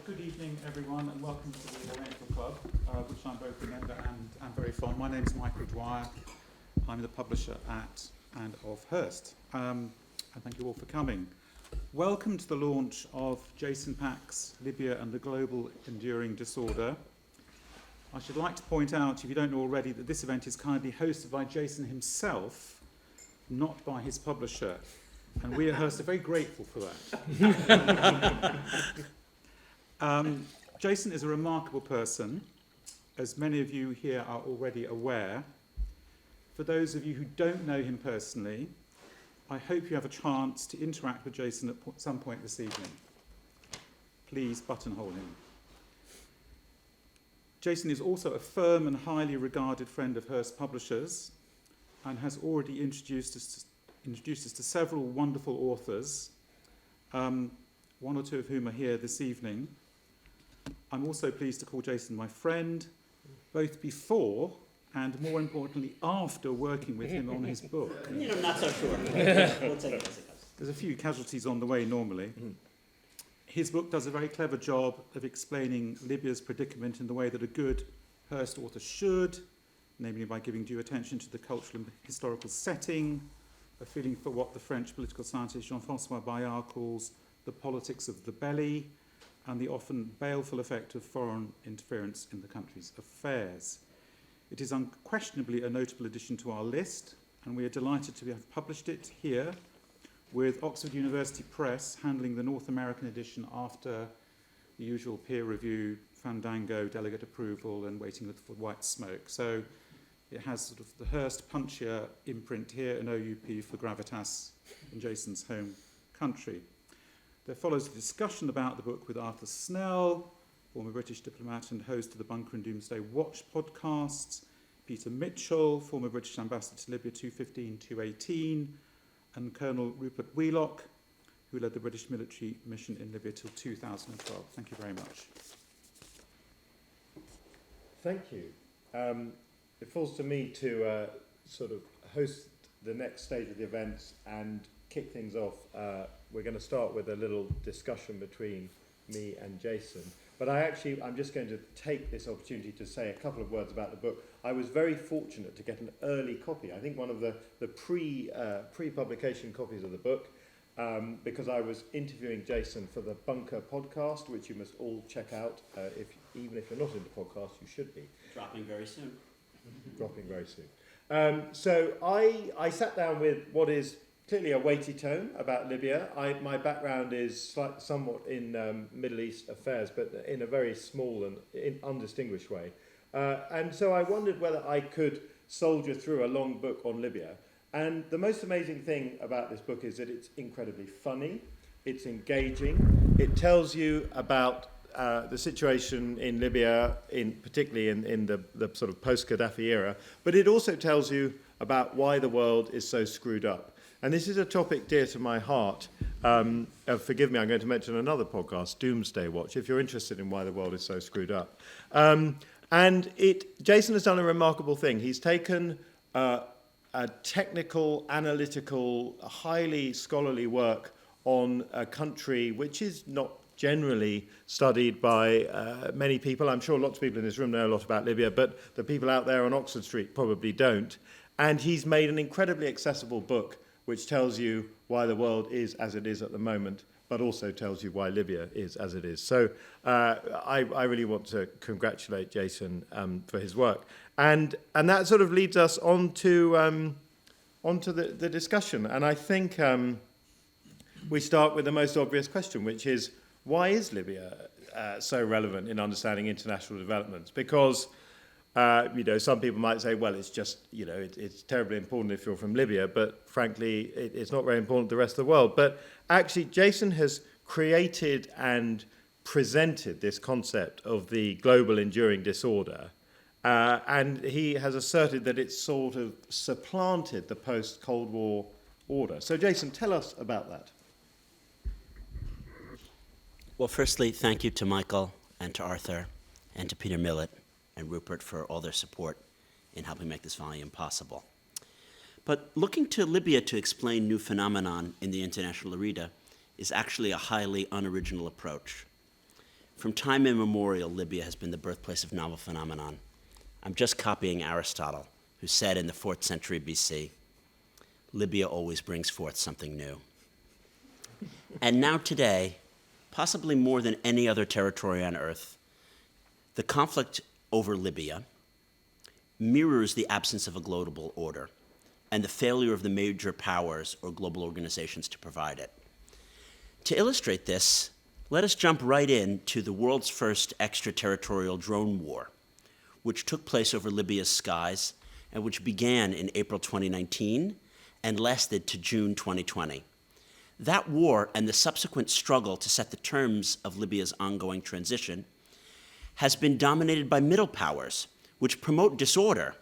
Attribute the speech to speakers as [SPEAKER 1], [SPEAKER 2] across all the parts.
[SPEAKER 1] Good evening, everyone, and welcome to the Oriental Club, which I'm both a member and very fond. My name is Michael Dwyer. I'm the publisher at and of Hearst. And thank you all for coming. Welcome to the launch of Jason Pack's Libya and the Global Enduring Disorder. I should like to point out, if you don't know already, that this event is kindly hosted by Jason himself, not by his publisher. And we at Hearst are very grateful for that. Jason is a remarkable person, as many of you here are already aware. For those of you who don't know him personally, I hope you have a chance to interact with Jason at some point this evening. Please buttonhole him. Jason is also a firm and highly regarded friend of Hearst Publishers and has already introduced us to several wonderful authors, one or two of whom are here this evening. I'm also pleased to call Jason my friend, both before and, more importantly, after working with him on his book.
[SPEAKER 2] I'm not so sure. We'll take it as it goes.
[SPEAKER 1] There's a few casualties on the way normally. His book does a very clever job of explaining Libya's predicament in the way that a good Hearst author should, namely by giving due attention to the cultural and historical setting, a feeling for what the French political scientist Jean-François Bayard calls the politics of the belly, and the often baleful effect of foreign interference in the country's affairs. It is unquestionably a notable addition to our list, and we are delighted to have published it here, with Oxford University Press handling the North American edition after the usual peer review, fandango, delegate approval, and waiting for white smoke. So it has sort of the Hearst punchier imprint here, an OUP for gravitas in Jason's home country. There follows a discussion about the book with Arthur Snell, former British diplomat and host of the Bunker and Doomsday Watch podcasts, Peter Mitchell, former British ambassador to Libya 2015-2018, and Colonel Rupert Wheelock, who led the British military mission in Libya till 2012. Thank you very much.
[SPEAKER 3] Thank you. It falls to me to sort of host the next stage of the events and kick things off. We're going to start with a little discussion between me and Jason. But I'm just going to take this opportunity to say a couple of words about the book. I was very fortunate to get an early copy. I think one of the pre-publication copies of the book, because I was interviewing Jason for the Bunker podcast, which you must all check out. Even if you're not into podcasts, you should be.
[SPEAKER 2] Dropping very soon.
[SPEAKER 3] Dropping very soon. So I sat down with what is clearly a weighty tone about Libya. My background is somewhat in Middle East affairs, but in a very small and undistinguished way. And so I wondered whether I could soldier through a long book on Libya. And the most amazing thing about this book is that it's incredibly funny, it's engaging, it tells you about the situation in Libya, particularly in the sort of post-Gaddafi era, but it also tells you about why the world is so screwed up. And this is a topic dear to my heart. Forgive me, I'm going to mention another podcast, Doomsday Watch, if you're interested in why the world is so screwed up. Jason has done a remarkable thing. He's taken a technical, analytical, highly scholarly work on a country which is not generally studied by many people. I'm sure lots of people in this room know a lot about Libya, but the people out there on Oxford Street probably don't. And he's made an incredibly accessible book which tells you why the world is as it is at the moment, but also tells you why Libya is as it is. So I really want to congratulate Jason for his work. And that sort of leads us onto the discussion. And I think we start with the most obvious question, which is, why is Libya so relevant in understanding international developments? Because some people might say, well, it's just, it's terribly important if you're from Libya, but frankly, it's not very important to the rest of the world. But actually, Jason has created and presented this concept of the global enduring disorder, and he has asserted that it's sort of supplanted the post-Cold War order. So, Jason, tell us about that.
[SPEAKER 2] Well, firstly, thank you to Michael and to Arthur and to Peter Millett and Rupert for all their support in helping make this volume possible. But looking to Libya to explain new phenomenon in the international arena is actually a highly unoriginal approach. From time immemorial, Libya has been the birthplace of novel phenomenon. I'm just copying Aristotle, who said in the 4th century BC, Libya always brings forth something new. And now today, possibly more than any other territory on earth, the conflict over Libya mirrors the absence of a global order and the failure of the major powers or global organizations to provide it. To illustrate this, let us jump right into the world's first extraterritorial drone war, which took place over Libya's skies and which began in April 2019 and lasted to June 2020. That war and the subsequent struggle to set the terms of Libya's ongoing transition has been dominated by middle powers, which promote disorder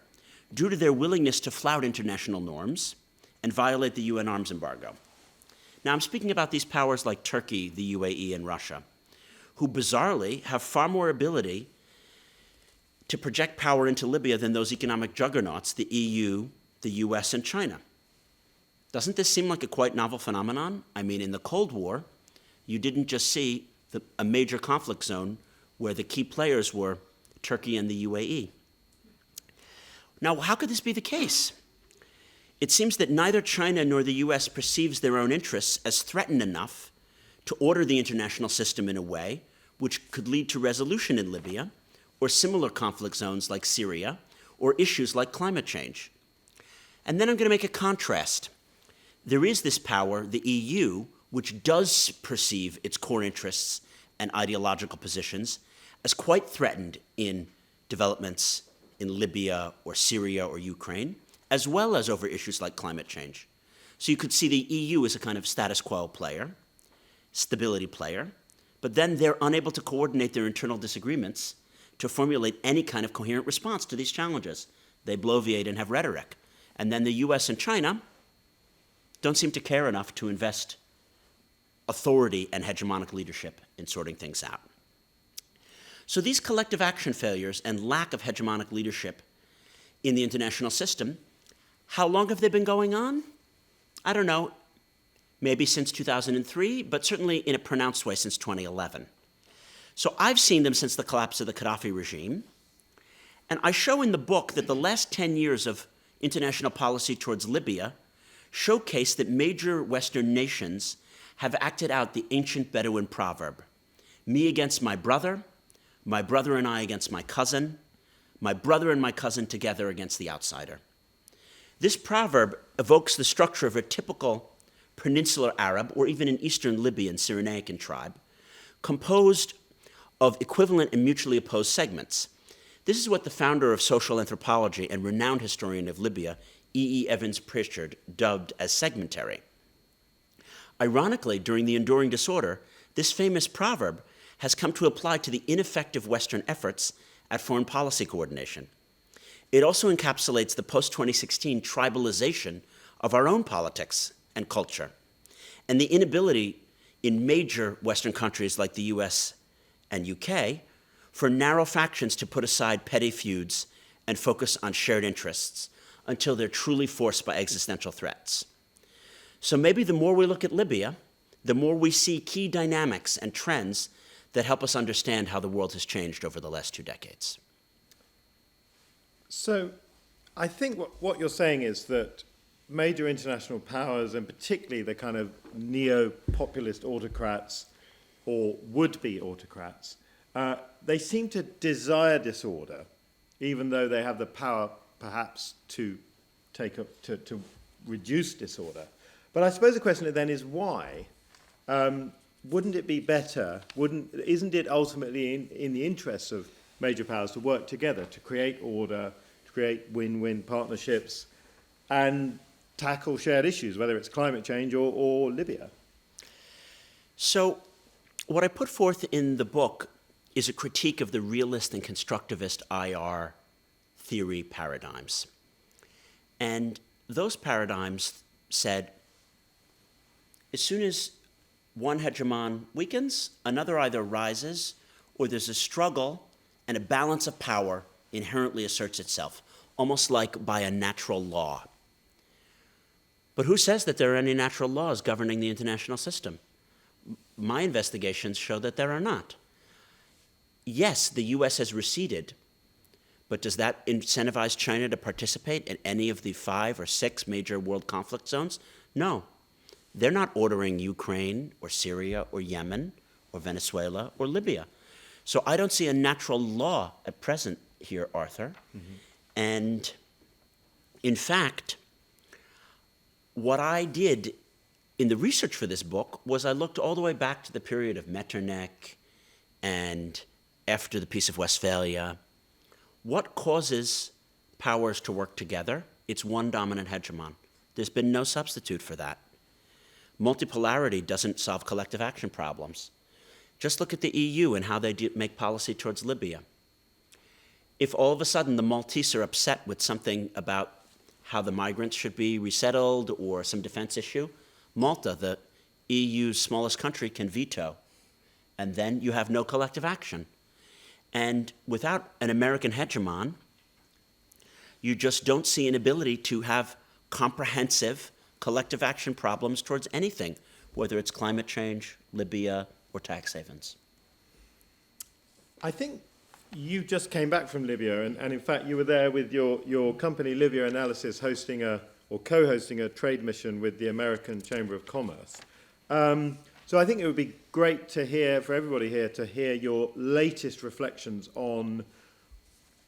[SPEAKER 2] due to their willingness to flout international norms and violate the UN arms embargo. Now, I'm speaking about these powers like Turkey, the UAE, and Russia, who bizarrely have far more ability to project power into Libya than those economic juggernauts, the EU, the US, and China. Doesn't this seem like a quite novel phenomenon? I mean, in the Cold War, you didn't just see a major conflict zone where the key players were Turkey and the UAE. Now, how could this be the case? It seems that neither China nor the US perceives their own interests as threatened enough to order the international system in a way which could lead to resolution in Libya or similar conflict zones like Syria or issues like climate change. And then I'm going to make a contrast. There is this power, the EU, which does perceive its core interests and ideological positions as quite threatened in developments in Libya or Syria or Ukraine, as well as over issues like climate change. So you could see the EU as a kind of status quo player, stability player, but then they're unable to coordinate their internal disagreements to formulate any kind of coherent response to these challenges. They bloviate and have rhetoric. And then the US and China don't seem to care enough to invest authority and hegemonic leadership in sorting things out. So these collective action failures and lack of hegemonic leadership in the international system, how long have they been going on? I don't know, maybe since 2003, but certainly in a pronounced way since 2011. So I've seen them since the collapse of the Gaddafi regime, and I show in the book that the last 10 years of international policy towards Libya showcase that major Western nations have acted out the ancient Bedouin proverb, me against my brother and I against my brother and my cousin together against the outsider. This proverb evokes the structure of a typical peninsular Arab or even an Eastern Libyan Cyrenaican tribe, composed of equivalent and mutually opposed segments. This is what the founder of social anthropology and renowned historian of Libya, E. Evans Pritchard, dubbed as segmentary. Ironically, during the enduring disorder, this famous proverb has come to apply to the ineffective Western efforts at foreign policy coordination. It also encapsulates the post-2016 tribalization of our own politics and culture, and the inability in major Western countries like the US and UK for narrow factions to put aside petty feuds and focus on shared interests until they're truly forced by existential threats. So maybe the more we look at Libya, the more we see key dynamics and trends that help us understand how the world has changed over the last 2 decades.
[SPEAKER 3] So I think what you're saying is that major international powers, and particularly the kind of neo-populist autocrats or would-be autocrats, they seem to desire disorder, even though they have the power perhaps to reduce disorder. But I suppose the question then is why? Wouldn't it be better, isn't it ultimately in the interests of major powers to work together to create order, to create win-win partnerships, and tackle shared issues, whether it's climate change or Libya?
[SPEAKER 2] So what I put forth in the book is a critique of the realist and constructivist IR theory paradigms. And those paradigms said, as soon as one hegemon weakens, another either rises, or there's a struggle and a balance of power inherently asserts itself, almost like by a natural law. But who says that there are any natural laws governing the international system? my investigations show that there are not. Yes, the U.S. has receded, but does that incentivize China to participate in any of the 5 or 6 major world conflict zones? No. They're not ordering Ukraine or Syria or Yemen or Venezuela or Libya. So I don't see a natural law at present here, Arthur. Mm-hmm. And in fact, what I did in the research for this book was I looked all the way back to the period of Metternich and after the Peace of Westphalia. What causes powers to work together? It's one dominant hegemon. There's been no substitute for that. Multipolarity doesn't solve collective action problems. Just look at the EU and how they make policy towards Libya. If all of a sudden the Maltese are upset with something about how the migrants should be resettled or some defense issue, Malta, the EU's smallest country, can veto. And then you have no collective action. And without an American hegemon, you just don't see an ability to have comprehensive collective action problems towards anything, whether it's climate change, Libya, or tax havens.
[SPEAKER 3] I think you just came back from Libya, and in fact you were there with your company, Libya Analysis, hosting or co-hosting a trade mission with the American Chamber of Commerce. So I think it would be great to hear, for everybody here, to hear your latest reflections on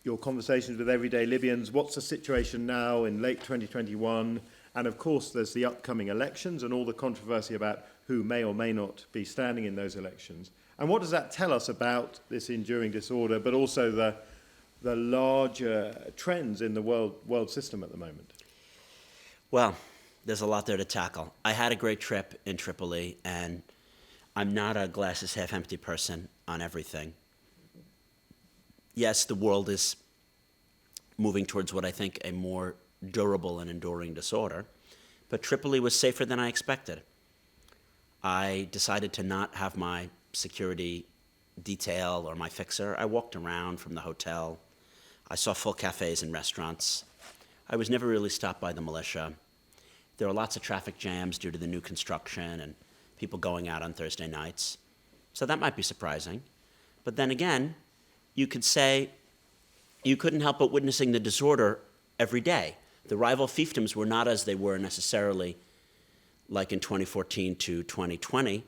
[SPEAKER 3] your conversations with everyday Libyans. What's the situation now in late 2021? And of course, there's the upcoming elections and all the controversy about who may or may not be standing in those elections. And what does that tell us about this enduring disorder, but also the larger trends in the world system at the moment?
[SPEAKER 2] Well, there's a lot there to tackle. I had a great trip in Tripoli, and I'm not a glasses half empty person on everything. Yes, the world is moving towards what I think a more durable and enduring disorder, but Tripoli was safer than I expected. I decided to not have my security detail or my fixer. I walked around from the hotel. I saw full cafes and restaurants. I was never really stopped by the militia. There were lots of traffic jams due to the new construction and people going out on Thursday nights. So that might be surprising. But then again, you could say you couldn't help but witnessing the disorder every day. The rival fiefdoms were not as they were necessarily like in 2014 to 2020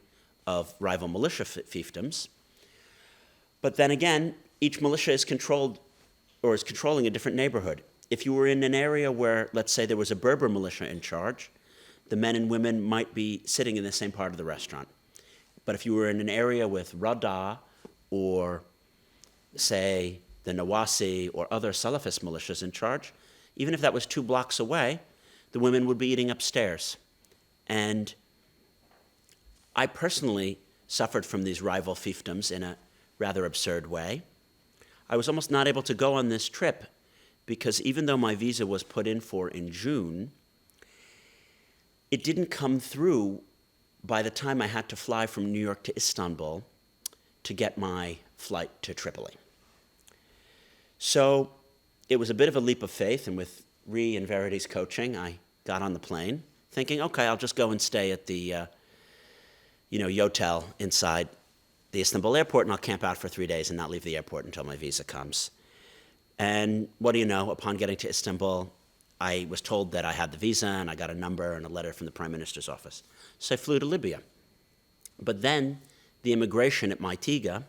[SPEAKER 2] of rival militia fiefdoms. But then again, each militia is controlled or is controlling a different neighborhood. If you were in an area where, let's say, there was a Berber militia in charge, the men and women might be sitting in the same part of the restaurant. But if you were in an area with Rada or, say, the Nawasi or other Salafist militias in charge, even if that was 2 blocks away, the women would be eating upstairs. And I personally suffered from these rival fiefdoms in a rather absurd way. I was almost not able to go on this trip because even though my visa was put in for in June, it didn't come through by the time I had to fly from New York to Istanbul to get my flight to Tripoli. So it was a bit of a leap of faith, and with Ree and Verity's coaching, I got on the plane thinking, okay, I'll just go and stay at the Yotel inside the Istanbul airport, and I'll camp out for 3 days and not leave the airport until my visa comes. And what do you know, upon getting to Istanbul, I was told that I had the visa, and I got a number and a letter from the Prime Minister's office. So I flew to Libya. But then the immigration at Maitiga,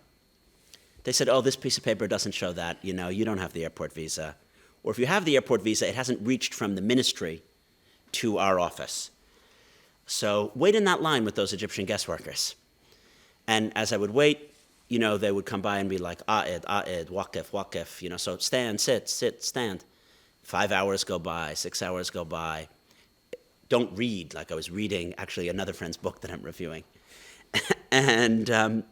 [SPEAKER 2] they said, oh, this piece of paper doesn't show that, you don't have the airport visa. Or if you have the airport visa, it hasn't reached from the ministry to our office. So wait in that line with those Egyptian guest workers. And as I would wait, they would come by and be like, A'id, waqif, so stand, sit, stand. 5 hours go by, 6 hours go by. Don't read, like I was reading actually another friend's book that I'm reviewing. And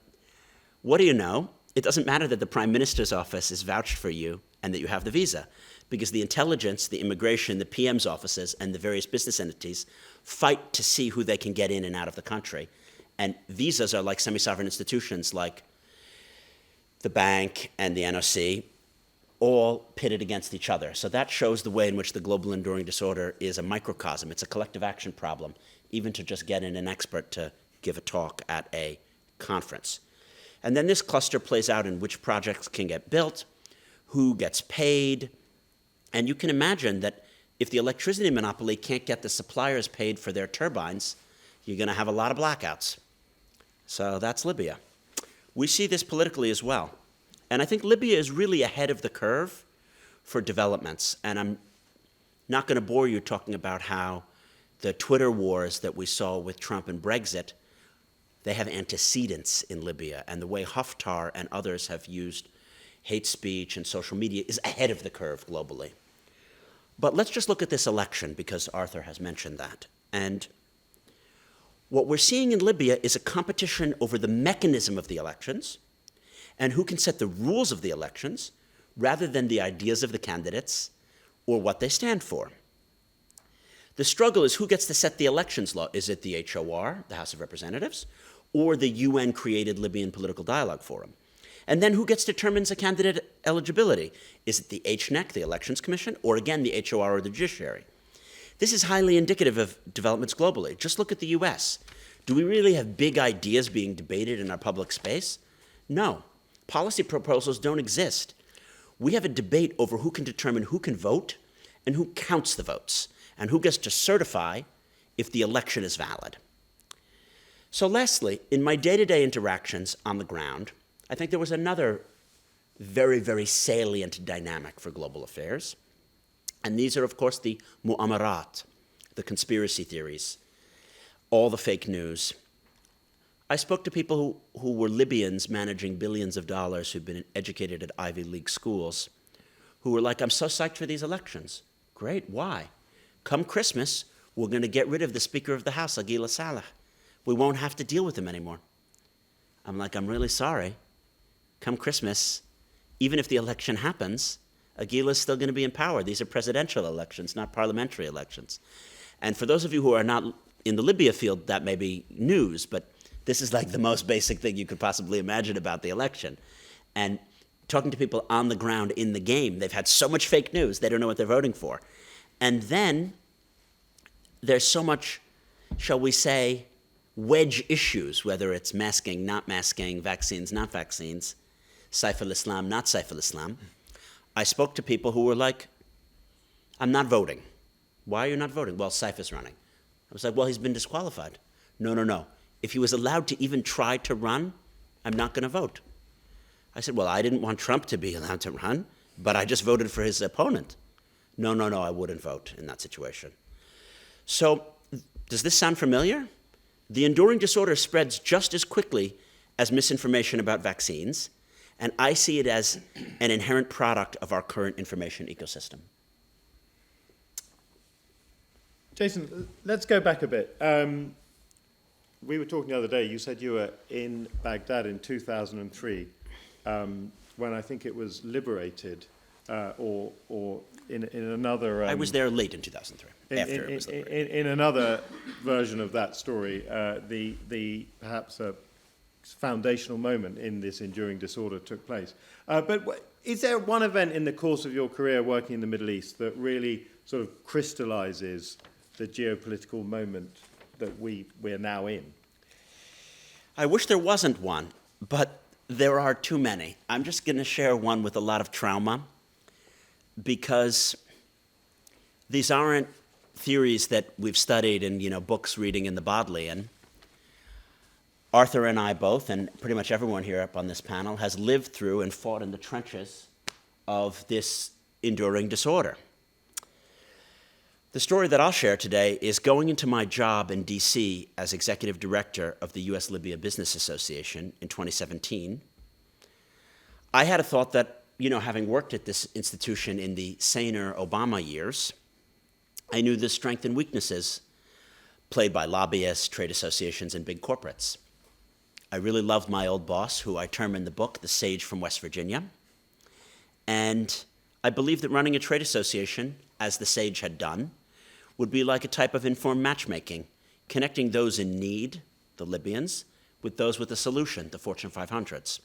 [SPEAKER 2] what do you know? It doesn't matter that the Prime Minister's office is vouched for you and that you have the visa, because the intelligence, the immigration, the PM's offices, and the various business entities fight to see who they can get in and out of the country. And visas are like semi-sovereign institutions like the bank and the NOC, all pitted against each other. So that shows the way in which the global enduring disorder is a microcosm. It's a collective action problem, even to just get in an expert to give a talk at a conference. And then this cluster plays out in which projects can get built, who gets paid, and you can imagine that if the electricity monopoly can't get the suppliers paid for their turbines, you're going to have a lot of blackouts. So that's Libya. We see this politically as well. And I think Libya is really ahead of the curve for developments. And I'm not going to bore you talking about how the Twitter wars that we saw with Trump and Brexit, they have antecedents in Libya. And the way Haftar and others have used hate speech and social media is ahead of the curve globally. But let's just look at this election, because Arthur has mentioned that. And what we're seeing in Libya is a competition over the mechanism of the elections and who can set the rules of the elections rather than the ideas of the candidates or what they stand for. The struggle is who gets to set the elections law. Is it the HOR, the House of Representatives, or the UN-created Libyan Political Dialogue Forum? And then who determines a candidate eligibility? Is it the HNEC, the Elections Commission, or again the HOR or the judiciary? This is highly indicative of developments globally. Just look at the US. Do we really have big ideas being debated in our public space? No. Policy proposals don't exist. We have a debate over who can determine who can vote and who counts the votes and who gets to certify if the election is valid. So lastly, in my day-to-day interactions on the ground, I think there was another very, very salient dynamic for global affairs. And these are, of course, the mu'amarat, the conspiracy theories, all the fake news. I spoke to people who were Libyans managing billions of dollars who'd been educated at Ivy League schools, who were like, I'm so psyched for these elections. Great, why? Come Christmas, we're going to get rid of the Speaker of the House, Aguila Saleh. We won't have to deal with him anymore. I'm like, I'm really sorry. Come Christmas, even if the election happens, Aguila's still going to be in power. These are presidential elections, not parliamentary elections. And for those of you who are not in the Libya field, that may be news, but this is like the most basic thing you could possibly imagine about the election. And talking to people on the ground in the game, they've had so much fake news, they don't know what they're voting for. And then there's so much, shall we say, wedge issues, whether it's masking, not masking, vaccines, not vaccines, Saif al-Islam, not Saif al-Islam. I spoke to people who were like, I'm not voting. Why are you not voting? Well, Saif is running. I was like, well, he's been disqualified. No. If he was allowed to even try to run, I'm not going to vote. I said, well, I didn't want Trump to be allowed to run, but I just voted for his opponent. No, I wouldn't vote in that situation. So, does this sound familiar? The enduring disorder spreads just as quickly as misinformation about vaccines, and I see it as an inherent product of our current information ecosystem.
[SPEAKER 3] Jason, let's go back a bit. We were talking the other day, you said you were in Baghdad in 2003, when I think it was liberated, or in another...
[SPEAKER 2] I was there late in 2003, after it was liberated.
[SPEAKER 3] In another version of that story, the perhaps a foundational moment in this enduring disorder took place. But is there one event in the course of your career working in the Middle East that really sort of crystallizes the geopolitical moment that we're now in?
[SPEAKER 2] I wish there wasn't one, but there are too many. I'm just going to share one with a lot of trauma, because these aren't theories that we've studied in books reading in the Bodleian. Arthur and I both, and pretty much everyone here up on this panel, has lived through and fought in the trenches of this enduring disorder. The story that I'll share today is going into my job in D.C. as executive director of the U.S. Libya Business Association in 2017. I had a thought that, having worked at this institution in the saner Obama years, I knew the strengths and weaknesses played by lobbyists, trade associations, and big corporates. I really loved my old boss, who I term in the book the sage from West Virginia. And I believed that running a trade association, as the sage had done, would be like a type of informed matchmaking, connecting those in need, the Libyans, with those with a solution, the Fortune 500s.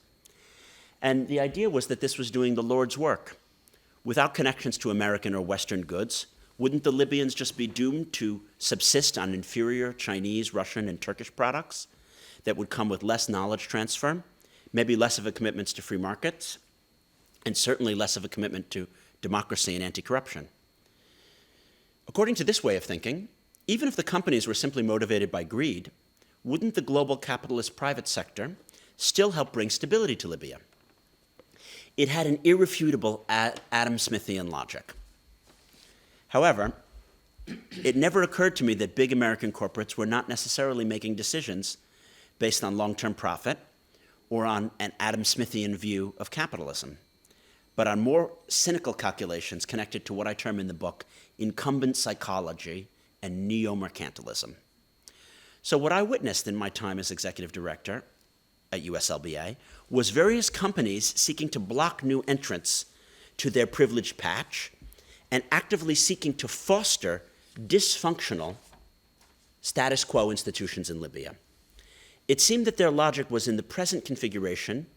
[SPEAKER 2] And the idea was that this was doing the Lord's work. Without connections to American or Western goods, wouldn't the Libyans just be doomed to subsist on inferior Chinese, Russian, and Turkish products? that would come with less knowledge transfer, maybe less of a commitment to free markets, and certainly less of a commitment to democracy and anti-corruption. According to this way of thinking, even if the companies were simply motivated by greed, wouldn't the global capitalist private sector still help bring stability to Libya? It had an irrefutable Adam Smithian logic. However, it never occurred to me that big American corporates were not necessarily making decisions based on long-term profit or on an Adam Smithian view of capitalism, but on more cynical calculations connected to what I term in the book incumbent psychology and neo-mercantilism. So what I witnessed in my time as executive director at USLBA was various companies seeking to block new entrants to their privileged patch and actively seeking to foster dysfunctional status quo institutions in Libya. It seemed that their logic was in the present configuration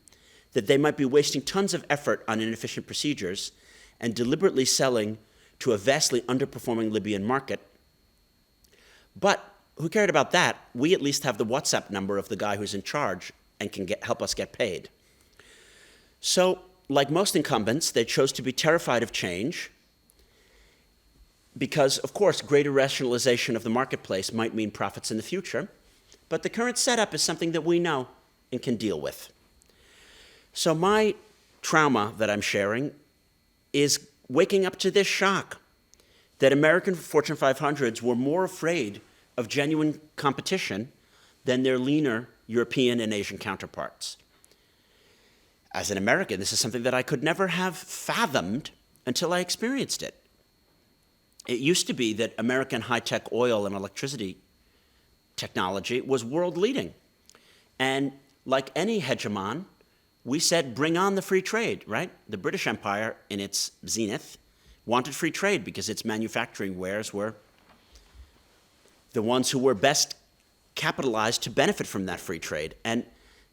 [SPEAKER 2] that they might be wasting tons of effort on inefficient procedures and deliberately selling to a vastly underperforming Libyan market. But who cared about that? We at least have the WhatsApp number of the guy who's in charge and can help us get paid. So, like most incumbents, they chose to be terrified of change because, of course, greater rationalization of the marketplace might mean profits in the future, but the current setup is something that we know and can deal with. So my trauma that I'm sharing is waking up to this shock that American Fortune 500s were more afraid of genuine competition than their leaner European and Asian counterparts. As an American, this is something that I could never have fathomed until I experienced it. It used to be that American high-tech oil and electricity technology was world-leading. And like any hegemon, we said, bring on the free trade, right? The British Empire, in its zenith, wanted free trade because its manufacturing wares were the ones who were best capitalized to benefit from that free trade. And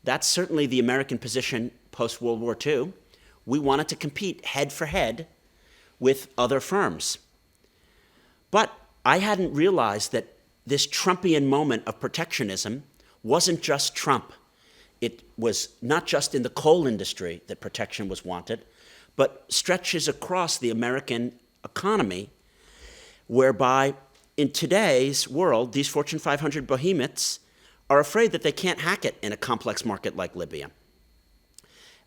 [SPEAKER 2] that's certainly the American position post-World War II. We wanted to compete head for head with other firms. But I hadn't realized that this Trumpian moment of protectionism wasn't just Trump. It was not just in the coal industry that protection was wanted, but stretches across the American economy, whereby in today's world, these Fortune 500 behemoths are afraid that they can't hack it in a complex market like Libya.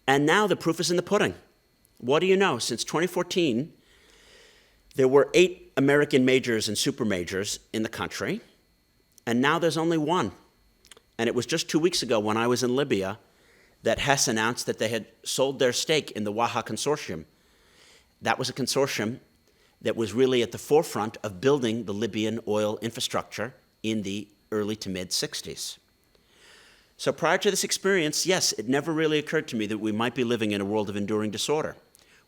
[SPEAKER 2] And now the proof is in the pudding. What do you know? Since 2014, there were 8 American majors and super majors in the country, and now there's only one. And it was just 2 weeks ago when I was in Libya that Hess announced that they had sold their stake in the Waha Consortium. That was a consortium that was really at the forefront of building the Libyan oil infrastructure in the early to mid-'60s. So prior to this experience, yes, it never really occurred to me that we might be living in a world of enduring disorder,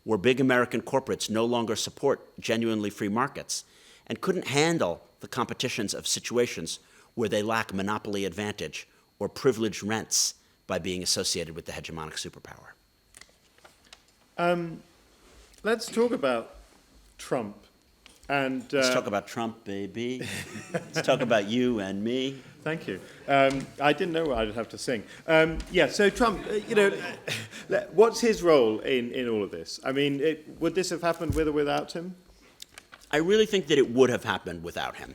[SPEAKER 2] where big American corporates no longer support genuinely free markets and couldn't handle the competitions of situations where they lack monopoly advantage or privileged rents by being associated with the hegemonic superpower.
[SPEAKER 3] Let's talk about Trump. And
[SPEAKER 2] let's talk about Trump, baby. Let's talk about you and me.
[SPEAKER 3] Thank you. I didn't know what I'd have to sing. So Trump, what's his role in all of this? I mean, would this have happened with or without him?
[SPEAKER 2] I really think that it would have happened without him.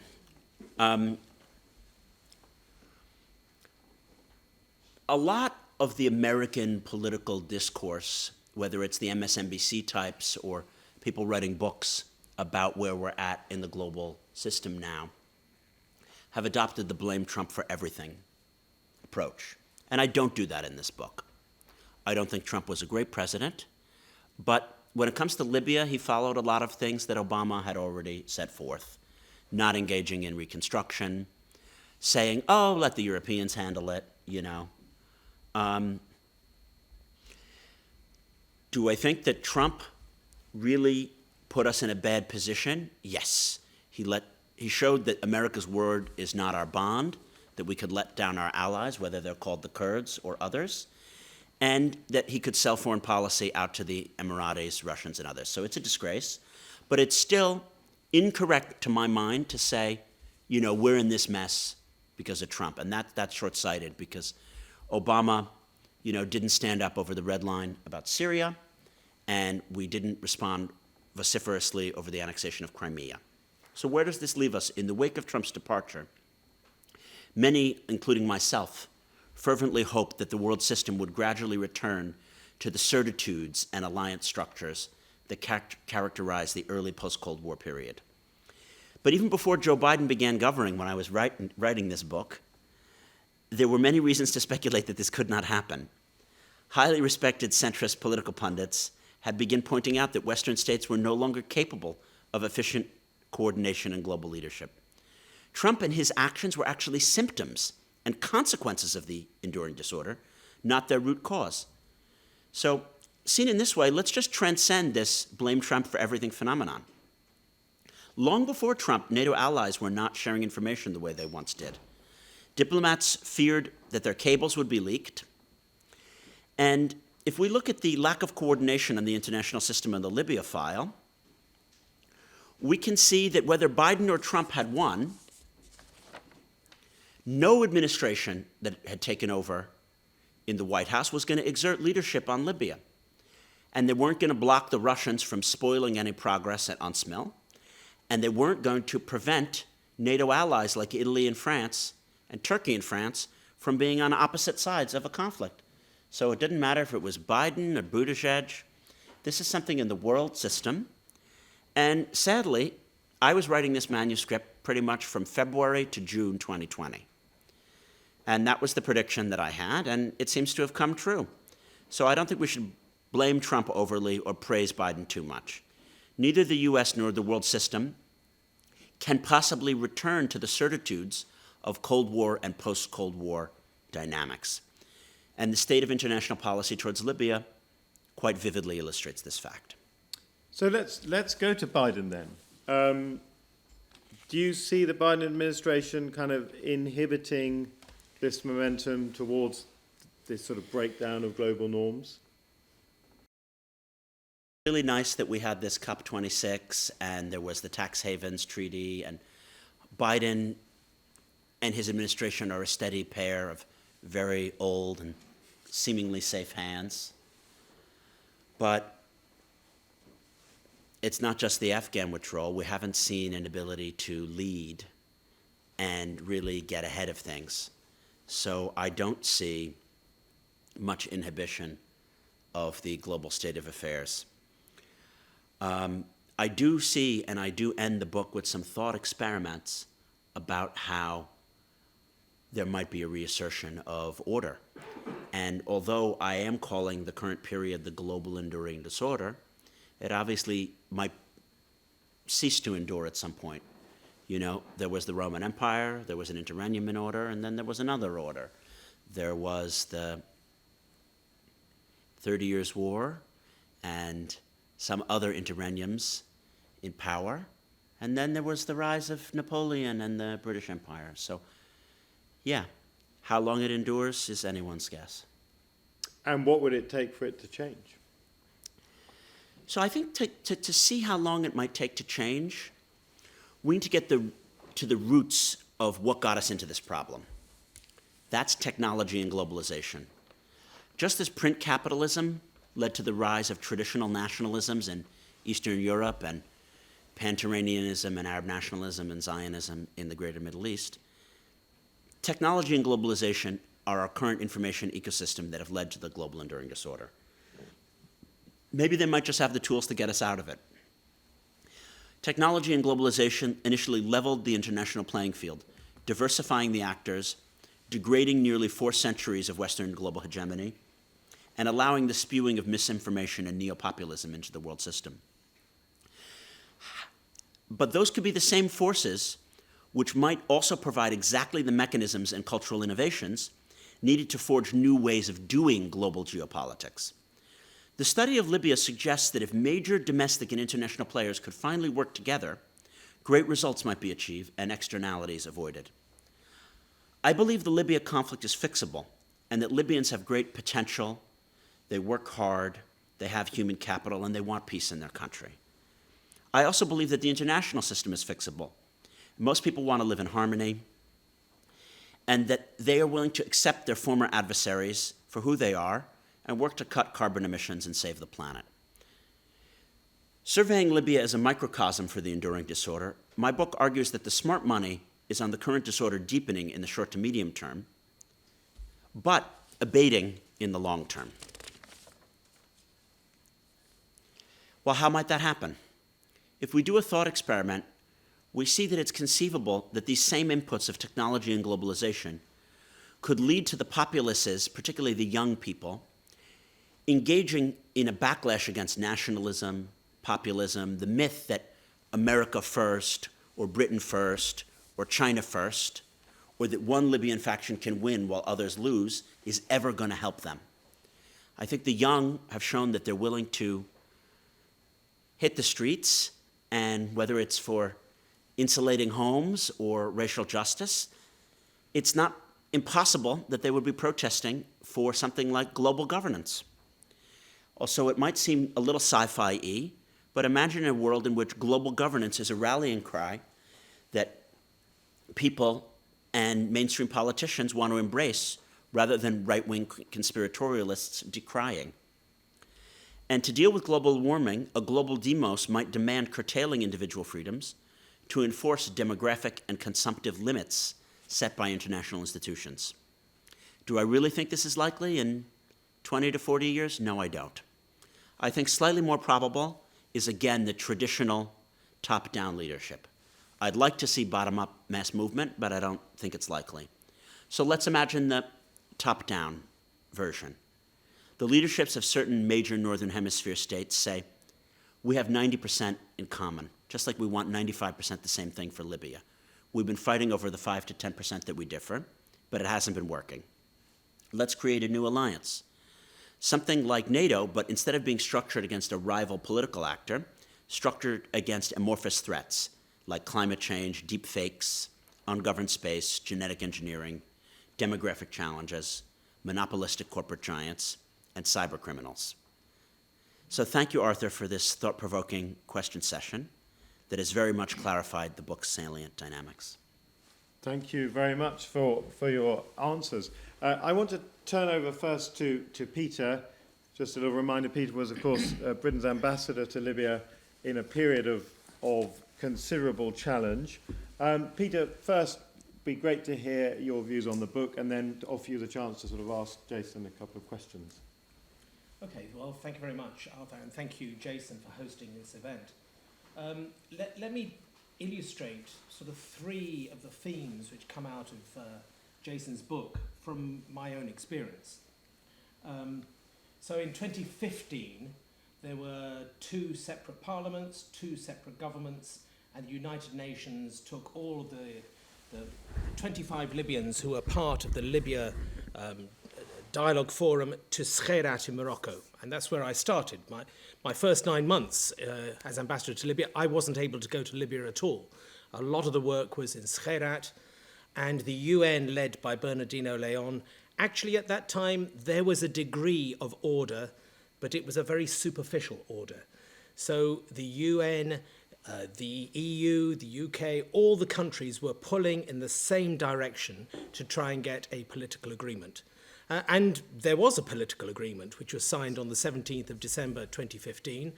[SPEAKER 2] A lot of the American political discourse, whether it's the MSNBC types or people writing books about where we're at in the global system now, have adopted the blame Trump for everything approach. And I don't do that in this book. I don't think Trump was a great president, but when it comes to Libya, he followed a lot of things that Obama had already set forth, not engaging in reconstruction, saying, oh, let the Europeans handle it, you know. Do I think that Trump really put us in a bad position? Yes. He showed that America's word is not our bond, that we could let down our allies, whether they're called the Kurds or others, and that he could sell foreign policy out to the Emiratis, Russians, and others. So it's a disgrace, but it's still incorrect to my mind to say, you know, we're in this mess because of Trump. And that's short-sighted because Obama, didn't stand up over the red line about Syria, and we didn't respond vociferously over the annexation of Crimea. So where does this leave us? In the wake of Trump's departure, many, including myself, fervently hoped that the world system would gradually return to the certitudes and alliance structures that characterized the early post-Cold War period. But even before Joe Biden began governing, when I was writing this book, there were many reasons to speculate that this could not happen. Highly respected centrist political pundits had begun pointing out that Western states were no longer capable of efficient coordination and global leadership. Trump and his actions were actually symptoms and consequences of the enduring disorder, not their root cause. So, seen in this way, let's just transcend this blame Trump for everything phenomenon. Long before Trump, NATO allies were not sharing information the way they once did. Diplomats feared that their cables would be leaked. And if we look at the lack of coordination in the international system in the Libya file, we can see that whether Biden or Trump had won, no administration that had taken over in the White House was going to exert leadership on Libya. And they weren't going to block the Russians from spoiling any progress on UNSMIL. And they weren't going to prevent NATO allies like Italy and France and Turkey and France from being on opposite sides of a conflict. So it didn't matter if it was Biden or Buttigieg. This is something in the world system. And sadly, I was writing this manuscript pretty much from February to June 2020. And that was the prediction that I had, and it seems to have come true. So I don't think we should blame Trump overly or praise Biden too much. Neither the US nor the world system can possibly return to the certitudes of Cold War and post-Cold War dynamics. And the state of international policy towards Libya quite vividly illustrates this fact.
[SPEAKER 3] So let's go to Biden then. Do you see the Biden administration kind of inhibiting this momentum towards this sort of breakdown of global norms?
[SPEAKER 2] Really nice that we had this COP26 and there was the tax havens treaty, and Biden and his administration are a steady pair of very old and seemingly safe hands. But it's not just the Afghan withdrawal. We haven't seen an ability to lead and really get ahead of things. So I don't see much inhibition of the global state of affairs. I do see, and I do end the book with some thought experiments about how there might be a reassertion of order. And although I am calling the current period the global enduring disorder, it obviously might cease to endure at some point. There was the Roman Empire, there was an interregnum order, and then there was another order. There was the 30 Years' War and some other interregnums in power, and then there was the rise of Napoleon and the British Empire. So, yeah, how long it endures is anyone's guess.
[SPEAKER 3] And what would it take for it to change?
[SPEAKER 2] So I think to see how long it might take to change, we need to get to the roots of what got us into this problem. That's technology and globalization. Just as print capitalism led to the rise of traditional nationalisms in Eastern Europe and Pan-Turanianism and Arab nationalism and Zionism in the greater Middle East, technology and globalization are our current information ecosystem that have led to the global enduring disorder. Maybe they might just have the tools to get us out of it. Technology and globalization initially leveled the international playing field, diversifying the actors, degrading nearly 4 centuries of Western global hegemony, and allowing the spewing of misinformation and neopopulism into the world system. But those could be the same forces which might also provide exactly the mechanisms and cultural innovations needed to forge new ways of doing global geopolitics. The study of Libya suggests that if major domestic and international players could finally work together, great results might be achieved and externalities avoided. I believe the Libya conflict is fixable and that Libyans have great potential, they work hard, they have human capital, and they want peace in their country. I also believe that the international system is fixable. Most people want to live in harmony, and that they are willing to accept their former adversaries for who they are and work to cut carbon emissions and save the planet. Surveying Libya as a microcosm for the enduring disorder, my book argues that the smart money is on the current disorder deepening in the short to medium term, but abating in the long term. Well, how might that happen? If we do a thought experiment, we see that it's conceivable that these same inputs of technology and globalization could lead to the populaces, particularly the young people, engaging in a backlash against nationalism, populism, the myth that America first, or Britain first, or China first, or that one Libyan faction can win while others lose, is ever going to help them. I think the young have shown that they're willing to hit the streets, and whether it's for insulating homes or racial justice, it's not impossible that they would be protesting for something like global governance. Also, it might seem a little sci-fi-y, but imagine a world in which global governance is a rallying cry that people and mainstream politicians want to embrace rather than right-wing conspiratorialists decrying. And to deal with global warming, a global demos might demand curtailing individual freedoms to enforce demographic and consumptive limits set by international institutions. Do I really think this is likely in 20 to 40 years? No, I don't. I think slightly more probable is, again, the traditional top-down leadership. I'd like to see bottom-up mass movement, but I don't think it's likely. So let's imagine the top-down version. The leaderships of certain major Northern Hemisphere states say, we have 90% in common, just like we want 95% the same thing for Libya. We've been fighting over the 5 to 10% that we differ, but it hasn't been working. Let's create a new alliance. Something like NATO, but instead of being structured against a rival political actor, structured against amorphous threats like climate change, deep fakes, ungoverned space, genetic engineering, demographic challenges, monopolistic corporate giants, and cyber criminals. So thank you, Arthur, for this thought-provoking question session that has very much clarified the book's salient dynamics.
[SPEAKER 3] Thank you very much for your answers. I want to turn over first to Peter. Just a little reminder, Peter was, of course, Britain's ambassador to Libya in a period of considerable challenge. Peter, first, it'd be great to hear your views on the book and then to offer you the chance to sort of ask Jason a couple of questions.
[SPEAKER 4] Okay, well, thank you very much, Arthur, and thank you, Jason, for hosting this event. Let me illustrate sort of three of the themes which come out of Jason's book from my own experience. So in 2015, there were two separate parliaments, two separate governments, and the United Nations took all of the 25 Libyans who were part of the Libya Dialogue Forum to Skhirat in Morocco. And that's where I started. My first 9 months as ambassador to Libya, I wasn't able to go to Libya at all. A lot of the work was in Skhirat, and the UN, led by Bernardino Leon, actually at that time there was a degree of order, but it was a very superficial order. So the UN, the EU, the UK, all the countries were pulling in the same direction to try and get a political agreement. And there was a political agreement which was signed on the 17th of December 2015.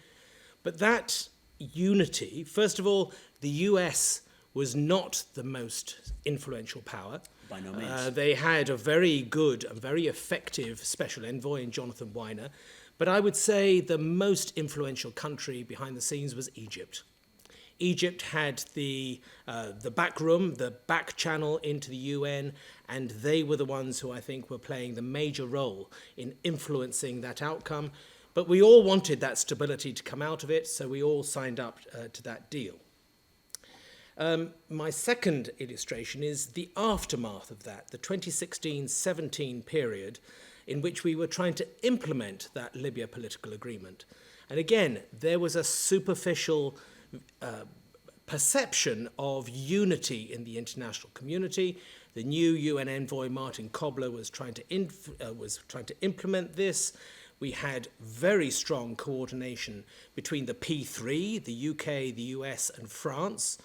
[SPEAKER 4] But that unity, first of all, the US was not the most influential power.
[SPEAKER 2] By no means.
[SPEAKER 4] They had a very good and very effective special envoy in Jonathan Weiner. But I would say the most influential country behind the scenes was Egypt. Egypt had the back room, the back channel into the UN, and they were the ones who I think were playing the major role in influencing that outcome. But we all wanted that stability to come out of it, so we all signed up to that deal. My second illustration is the aftermath of that, the 2016-17 period in which we were trying to implement that Libya political agreement. And again, there was a superficial perception of unity in the international community. The new UN envoy, Martin Kobler, was trying to implement this. We had very strong coordination between the P3, the UK, the US, and France.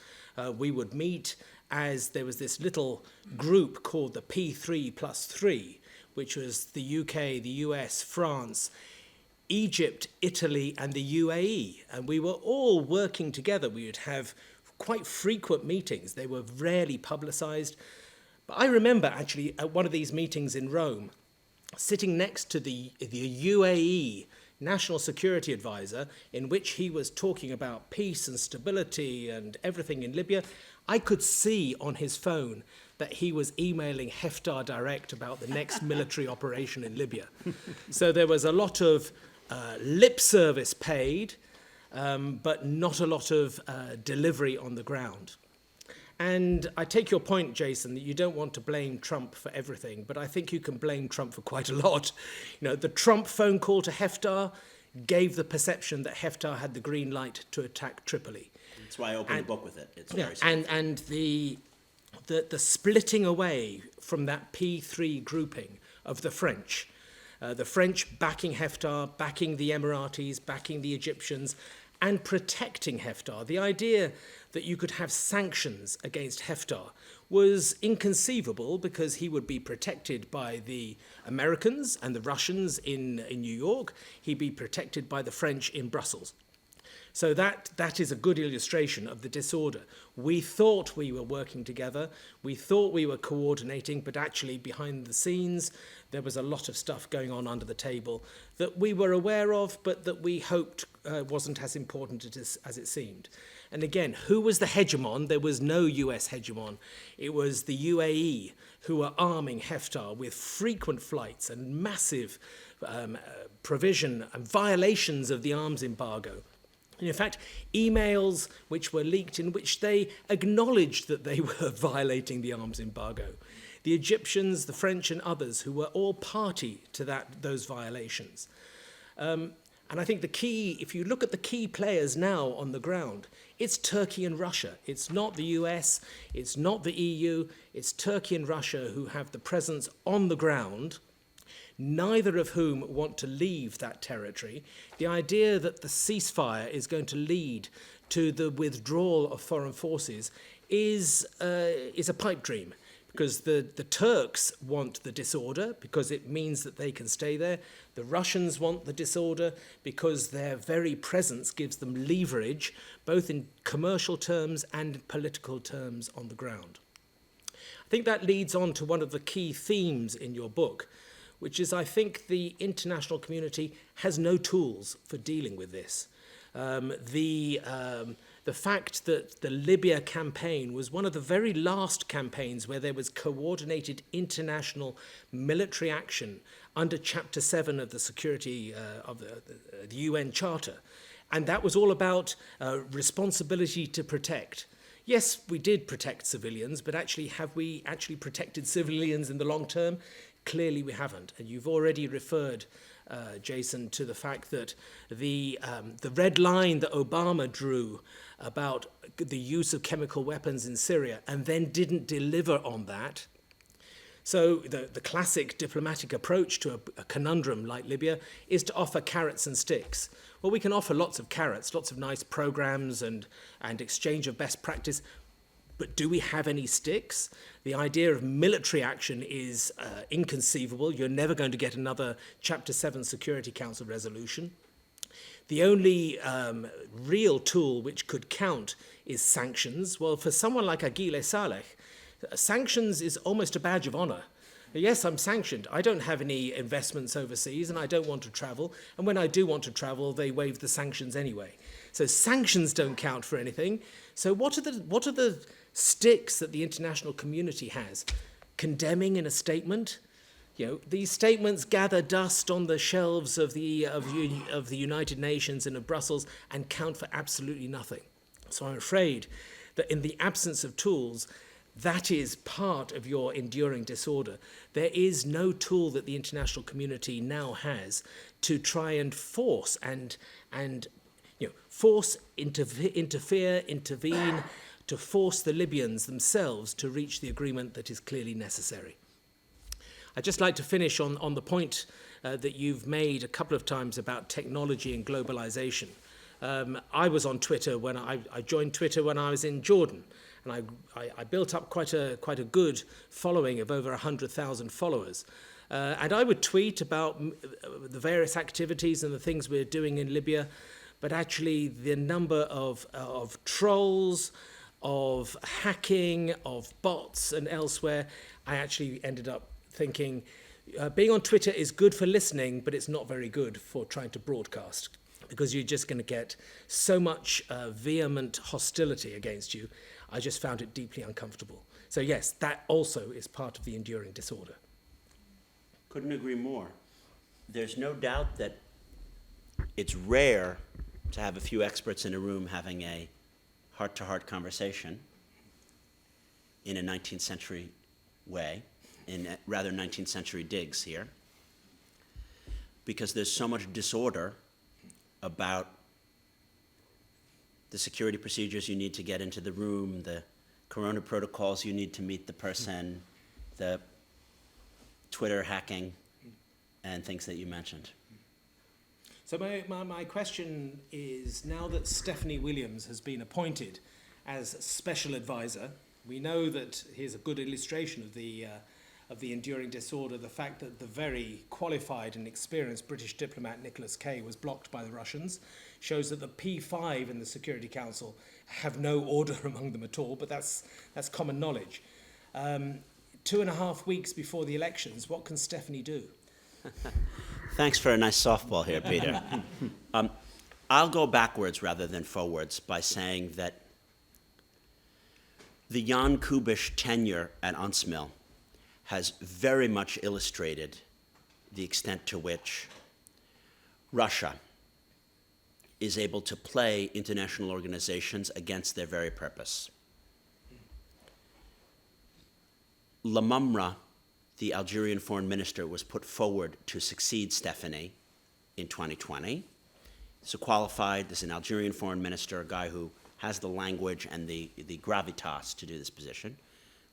[SPEAKER 4] We would meet as there was this little group called the P3+3, which was the UK, the US, France, Egypt, Italy, and the UAE. And we were all working together. We would have quite frequent meetings. They were rarely publicized. But I remember actually at one of these meetings in Rome, sitting next to the UAE National Security Advisor, in which he was talking about peace and stability and everything in Libya. I could see on his phone that he was emailing Haftar direct about the next military operation in Libya. So there was a lot of lip service paid, but not a lot of delivery on the ground. And I take your point, Jason, that you don't want to blame Trump for everything, but I think you can blame Trump for quite a lot. You know, the Trump phone call to Haftar gave the perception that Haftar had the green light to attack Tripoli.
[SPEAKER 2] That's why I opened the book with it. It's
[SPEAKER 4] Yeah,
[SPEAKER 2] very simple.
[SPEAKER 4] and the splitting away from that P3 grouping of the French backing Haftar, backing the Emiratis, backing the Egyptians, and protecting Haftar. The idea that you could have sanctions against Haftar was inconceivable because he would be protected by the Americans and the Russians in New York. He'd be protected by the French in Brussels. So that is a good illustration of the disorder. We thought we were working together, we thought we were coordinating, but actually behind the scenes there was a lot of stuff going on under the table that we were aware of, but that we hoped wasn't as important as it seemed. And again, who was the hegemon? There was no US hegemon. It was the UAE who were arming Haftar with frequent flights and massive provision and violations of the arms embargo. And in fact, emails which were leaked in which they acknowledged that they were violating the arms embargo. The Egyptians, the French and others who were all party to those violations. And I think the key, if you look at the key players now on the ground, it's Turkey and Russia. It's not the US, it's not the EU, it's Turkey and Russia who have the presence on the ground, neither of whom want to leave that territory. The idea that the ceasefire is going to lead to the withdrawal of foreign forces is a pipe dream, because the Turks want the disorder because it means that they can stay there. The Russians want the disorder because their very presence gives them leverage, both in commercial terms and political terms on the ground. I think that leads on to one of the key themes in your book, which is I think the international community has no tools for dealing with this. The fact that the Libya campaign was one of the very last campaigns where there was coordinated international military action under Chapter 7 of the Security of the UN Charter. And that was all about responsibility to protect. Yes, we did protect civilians, but actually, have we actually protected civilians in the long term? Clearly we haven't. And you've already referred, Jason, to the fact that the red line that Obama drew about the use of chemical weapons in Syria and then didn't deliver on that. So the classic diplomatic approach to a conundrum like Libya is to offer carrots and sticks. Well, we can offer lots of carrots, lots of nice programs and exchange of best practice, but do we have any sticks? The idea of military action is inconceivable. You're never going to get another Chapter 7 Security Council resolution. The only real tool which could count is sanctions. Well, for someone like Aguilé Saleh, sanctions is almost a badge of honor. Yes, I'm sanctioned. I don't have any investments overseas and I don't want to travel. And when I do want to travel, they waive the sanctions anyway. So sanctions don't count for anything. So what are the sticks that the international community has? Condemning in a statement? You know, these statements gather dust on the shelves of the United Nations and of Brussels and count for absolutely nothing. So I'm afraid that in the absence of tools, that is part of your enduring disorder. There is no tool that the international community now has to try and force intervene, to force the Libyans themselves to reach the agreement that is clearly necessary. I'd just like to finish on the point that you've made a couple of times about technology and globalization. I was on Twitter when I joined Twitter when I was in Jordan. and I built up quite a good following of over 100,000 followers. And I would tweet about the various activities and the things we're doing in Libya, but actually the number of trolls, of hacking, of bots and elsewhere, I actually ended up thinking being on Twitter is good for listening, but it's not very good for trying to broadcast, because you're just going to get so much vehement hostility against you. I just found it deeply uncomfortable. So yes, that also is part of the enduring disorder.
[SPEAKER 2] Couldn't agree more. There's no doubt that it's rare to have a few experts in a room having a heart-to-heart conversation in a 19th century way, in rather 19th century digs here, because there's so much disorder about the security procedures you need to get into the room, the corona protocols you need to meet the person, the Twitter hacking, and things that you mentioned.
[SPEAKER 4] So my question is, now that Stephanie Williams has been appointed as special advisor, we know that here's a good illustration of the enduring disorder, the fact that the very qualified and experienced British diplomat Nicholas Kay was blocked by the Russians, shows that the P5 in the Security Council have no order among them at all, but that's common knowledge. 2.5 weeks before the elections, what can Stephanie do?
[SPEAKER 2] Thanks for a nice softball here, Peter. I'll go backwards rather than forwards by saying that the Jan Kubiš tenure at UNSMIL has very much illustrated the extent to which Russia is able to play international organizations against their very purpose. Lamamra, the Algerian foreign minister, was put forward to succeed Stephanie in 2020. So qualified, there's an Algerian foreign minister, a guy who has the language and the gravitas to do this position.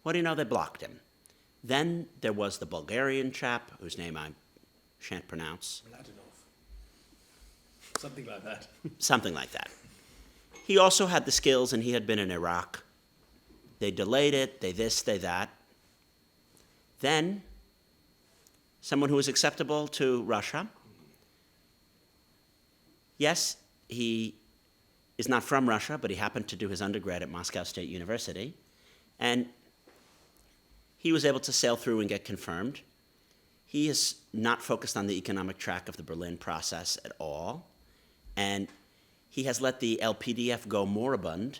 [SPEAKER 2] What do you know, they blocked him. Then there was the Bulgarian chap, whose name I shan't pronounce.
[SPEAKER 4] Something like that.
[SPEAKER 2] Something like that. He also had the skills, and he had been in Iraq. They delayed it, they this, they that. Then, someone who was acceptable to Russia. Yes, he is not from Russia, but he happened to do his undergrad at Moscow State University. And he was able to sail through and get confirmed. He is not focused on the economic track of the Berlin process at all. And he has let the LPDF go moribund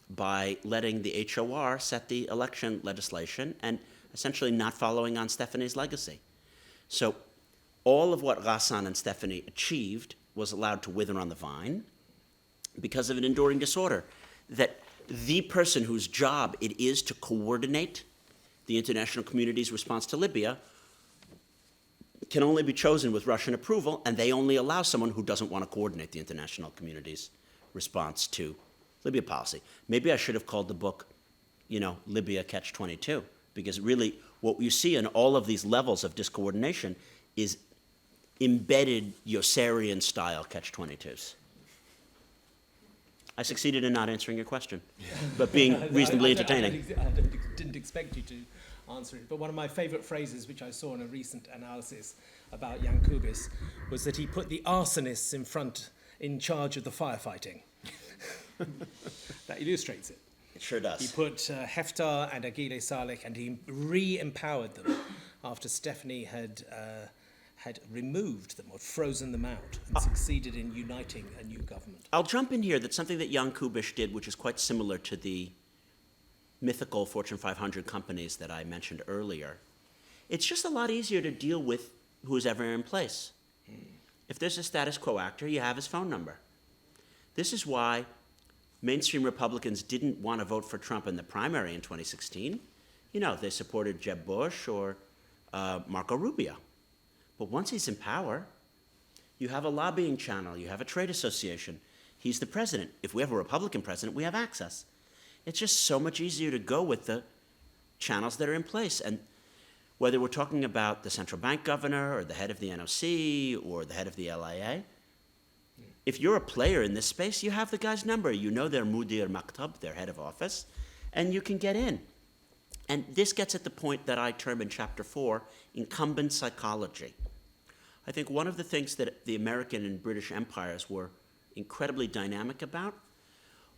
[SPEAKER 2] by letting the HOR set the election legislation and essentially not following on Stephanie's legacy. So all of what Ghassan and Stephanie achieved was allowed to wither on the vine because of an enduring disorder, that the person whose job it is to coordinate the international community's response to Libya can only be chosen with Russian approval, and they only allow someone who doesn't want to coordinate the international community's response to Libya policy. Maybe I should have called the book, Libya Catch-22, because really what you see in all of these levels of discoordination is embedded Yossarian-style Catch-22s. I succeeded in not answering your question, but being reasonably entertaining.
[SPEAKER 4] I didn't expect you to answer it, but one of my favorite phrases, which I saw in a recent analysis about Jan Kubiš, was that he put the arsonists in charge of the firefighting. That illustrates it.
[SPEAKER 2] It sure does.
[SPEAKER 4] He put Haftar and Aguilé Saleh, and he re-empowered them after Stephanie had removed them or frozen them out and succeeded in uniting a new government.
[SPEAKER 2] I'll jump in here. That's something that Jan Kubiš did, which is quite similar to the mythical Fortune 500 companies that I mentioned earlier. It's just a lot easier to deal with who's ever in place. If there's a status quo actor, you have his phone number. This is why mainstream Republicans didn't want to vote for Trump in the primary in 2016. They supported Jeb Bush or Marco Rubio. But once he's in power, you have a lobbying channel, you have a trade association. He's the president. If we have a Republican president, we have access. It's just so much easier to go with the channels that are in place. And whether we're talking about the central bank governor or the head of the NOC or the head of the LIA, if you're a player in this space, you have the guy's number. You know their Mudir Maktab, their head of office, and you can get in. And this gets at the point that I term in Chapter 4, incumbent psychology. I think one of the things that the American and British empires were incredibly dynamic about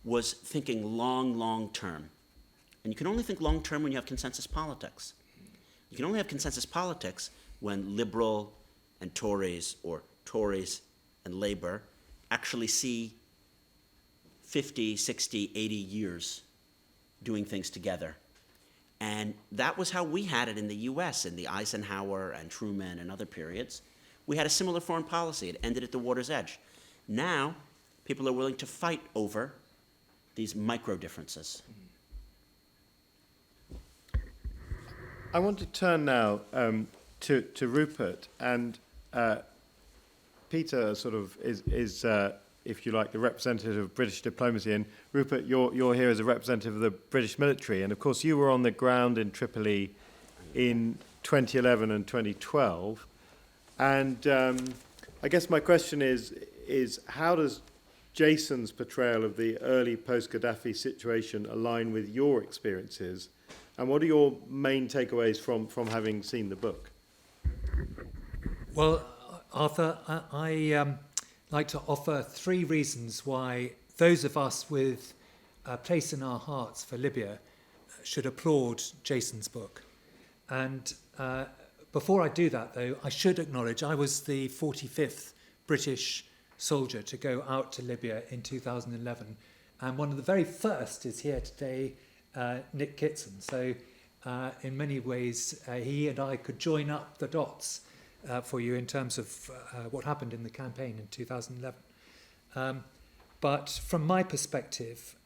[SPEAKER 2] was thinking long term. And you can only think long term when you have consensus politics. You can only have consensus politics when Liberal and Tories, or Tories and Labour, actually see 50, 60, 80 years doing things together. And that was how we had it in the US in the Eisenhower and Truman and other periods. We had a similar foreign policy. It ended at the water's edge. Now, people are willing to fight over these micro differences.
[SPEAKER 3] I want to turn now to Rupert, and Peter sort of is if you like, the representative of British diplomacy, and Rupert, you're here as a representative of the British military, and of course you were on the ground in Tripoli in 2011 and 2012, and I guess my question is how does Jason's portrayal of the early post-Gaddafi situation align with your experiences, and what are your main takeaways from having seen the book?
[SPEAKER 5] Well, Arthur, I like to offer 3 reasons why those of us with a place in our hearts for Libya should applaud Jason's book. And before I do that, though, I should acknowledge I was the 45th British soldier to go out to Libya in 2011. And one of the very first is here today, Nick Kitson. So in many ways, he and I could join up the dots for you in terms of what happened in the campaign in 2011. But from my perspective,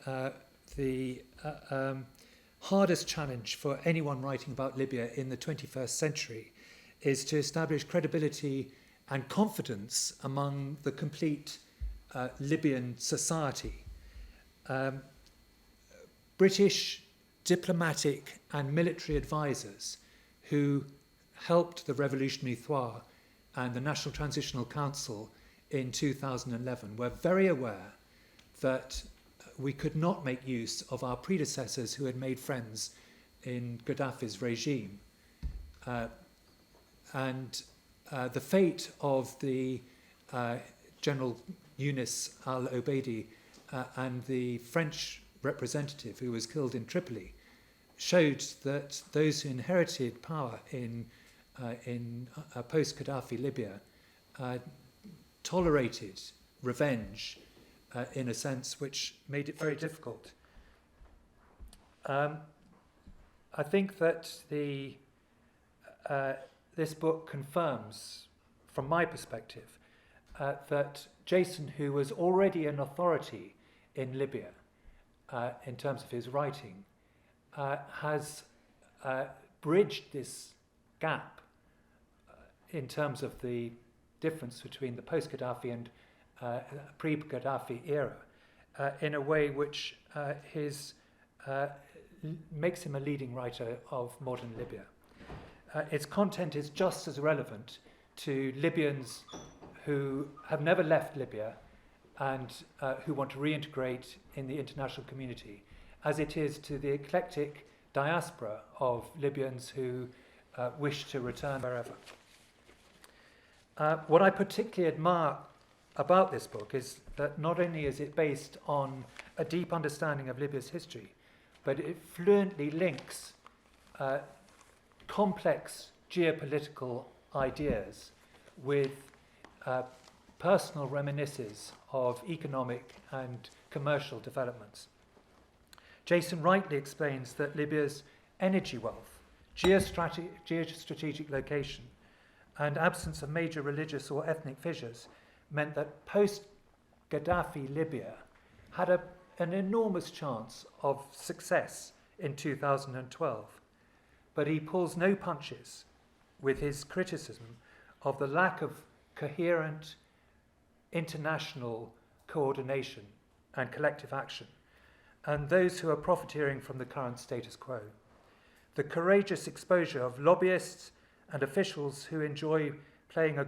[SPEAKER 5] the hardest challenge for anyone writing about Libya in the 21st century is to establish credibility and confidence among the complete Libyan society. British diplomatic and military advisors who helped the Revolutionary Trois and the National Transitional Council in 2011 were very aware that we could not make use of our predecessors who had made friends in Gaddafi's regime. And the fate of the General Younis al-Obeidi and the French representative who was killed in Tripoli showed that those who inherited power in post-Gaddafi Libya tolerated revenge in a sense which made it very difficult. I think that this book confirms, from my perspective, that Jason, who was already an authority in Libya in terms of his writing, has bridged this gap in terms of the difference between the post-Gaddafi and pre-Gaddafi era in a way which makes him a leading writer of modern Libya. Its content is just as relevant to Libyans who have never left Libya and who want to reintegrate in the international community as it is to the eclectic diaspora of Libyans who wish to return wherever. What I particularly admire about this book is that not only is it based on a deep understanding of Libya's history, but it fluently links complex geopolitical ideas with personal reminiscences of economic and commercial developments. Jason rightly explains that Libya's energy wealth, geostrategic location, and absence of major religious or ethnic fissures meant that post-Gaddafi Libya had an enormous chance of success in 2012. But he pulls no punches with his criticism of the lack of coherent international coordination and collective action, and those who are profiteering from the current status quo. The courageous exposure of lobbyists and officials who enjoy playing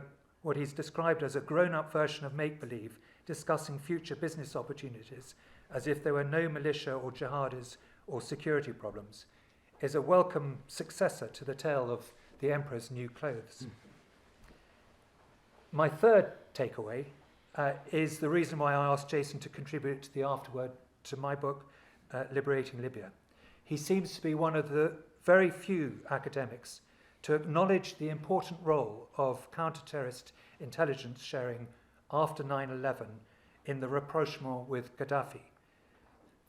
[SPEAKER 5] what he's described as a grown-up version of make-believe, discussing future business opportunities as if there were no militia or jihadis or security problems, is a welcome successor to the tale of the emperor's new clothes. My third takeaway is the reason why I asked Jason to contribute to the afterword to my book, Liberating Libya. He seems to be one of the very few academics to acknowledge the important role of counter-terrorist intelligence sharing after 9/11 in the rapprochement with Gaddafi.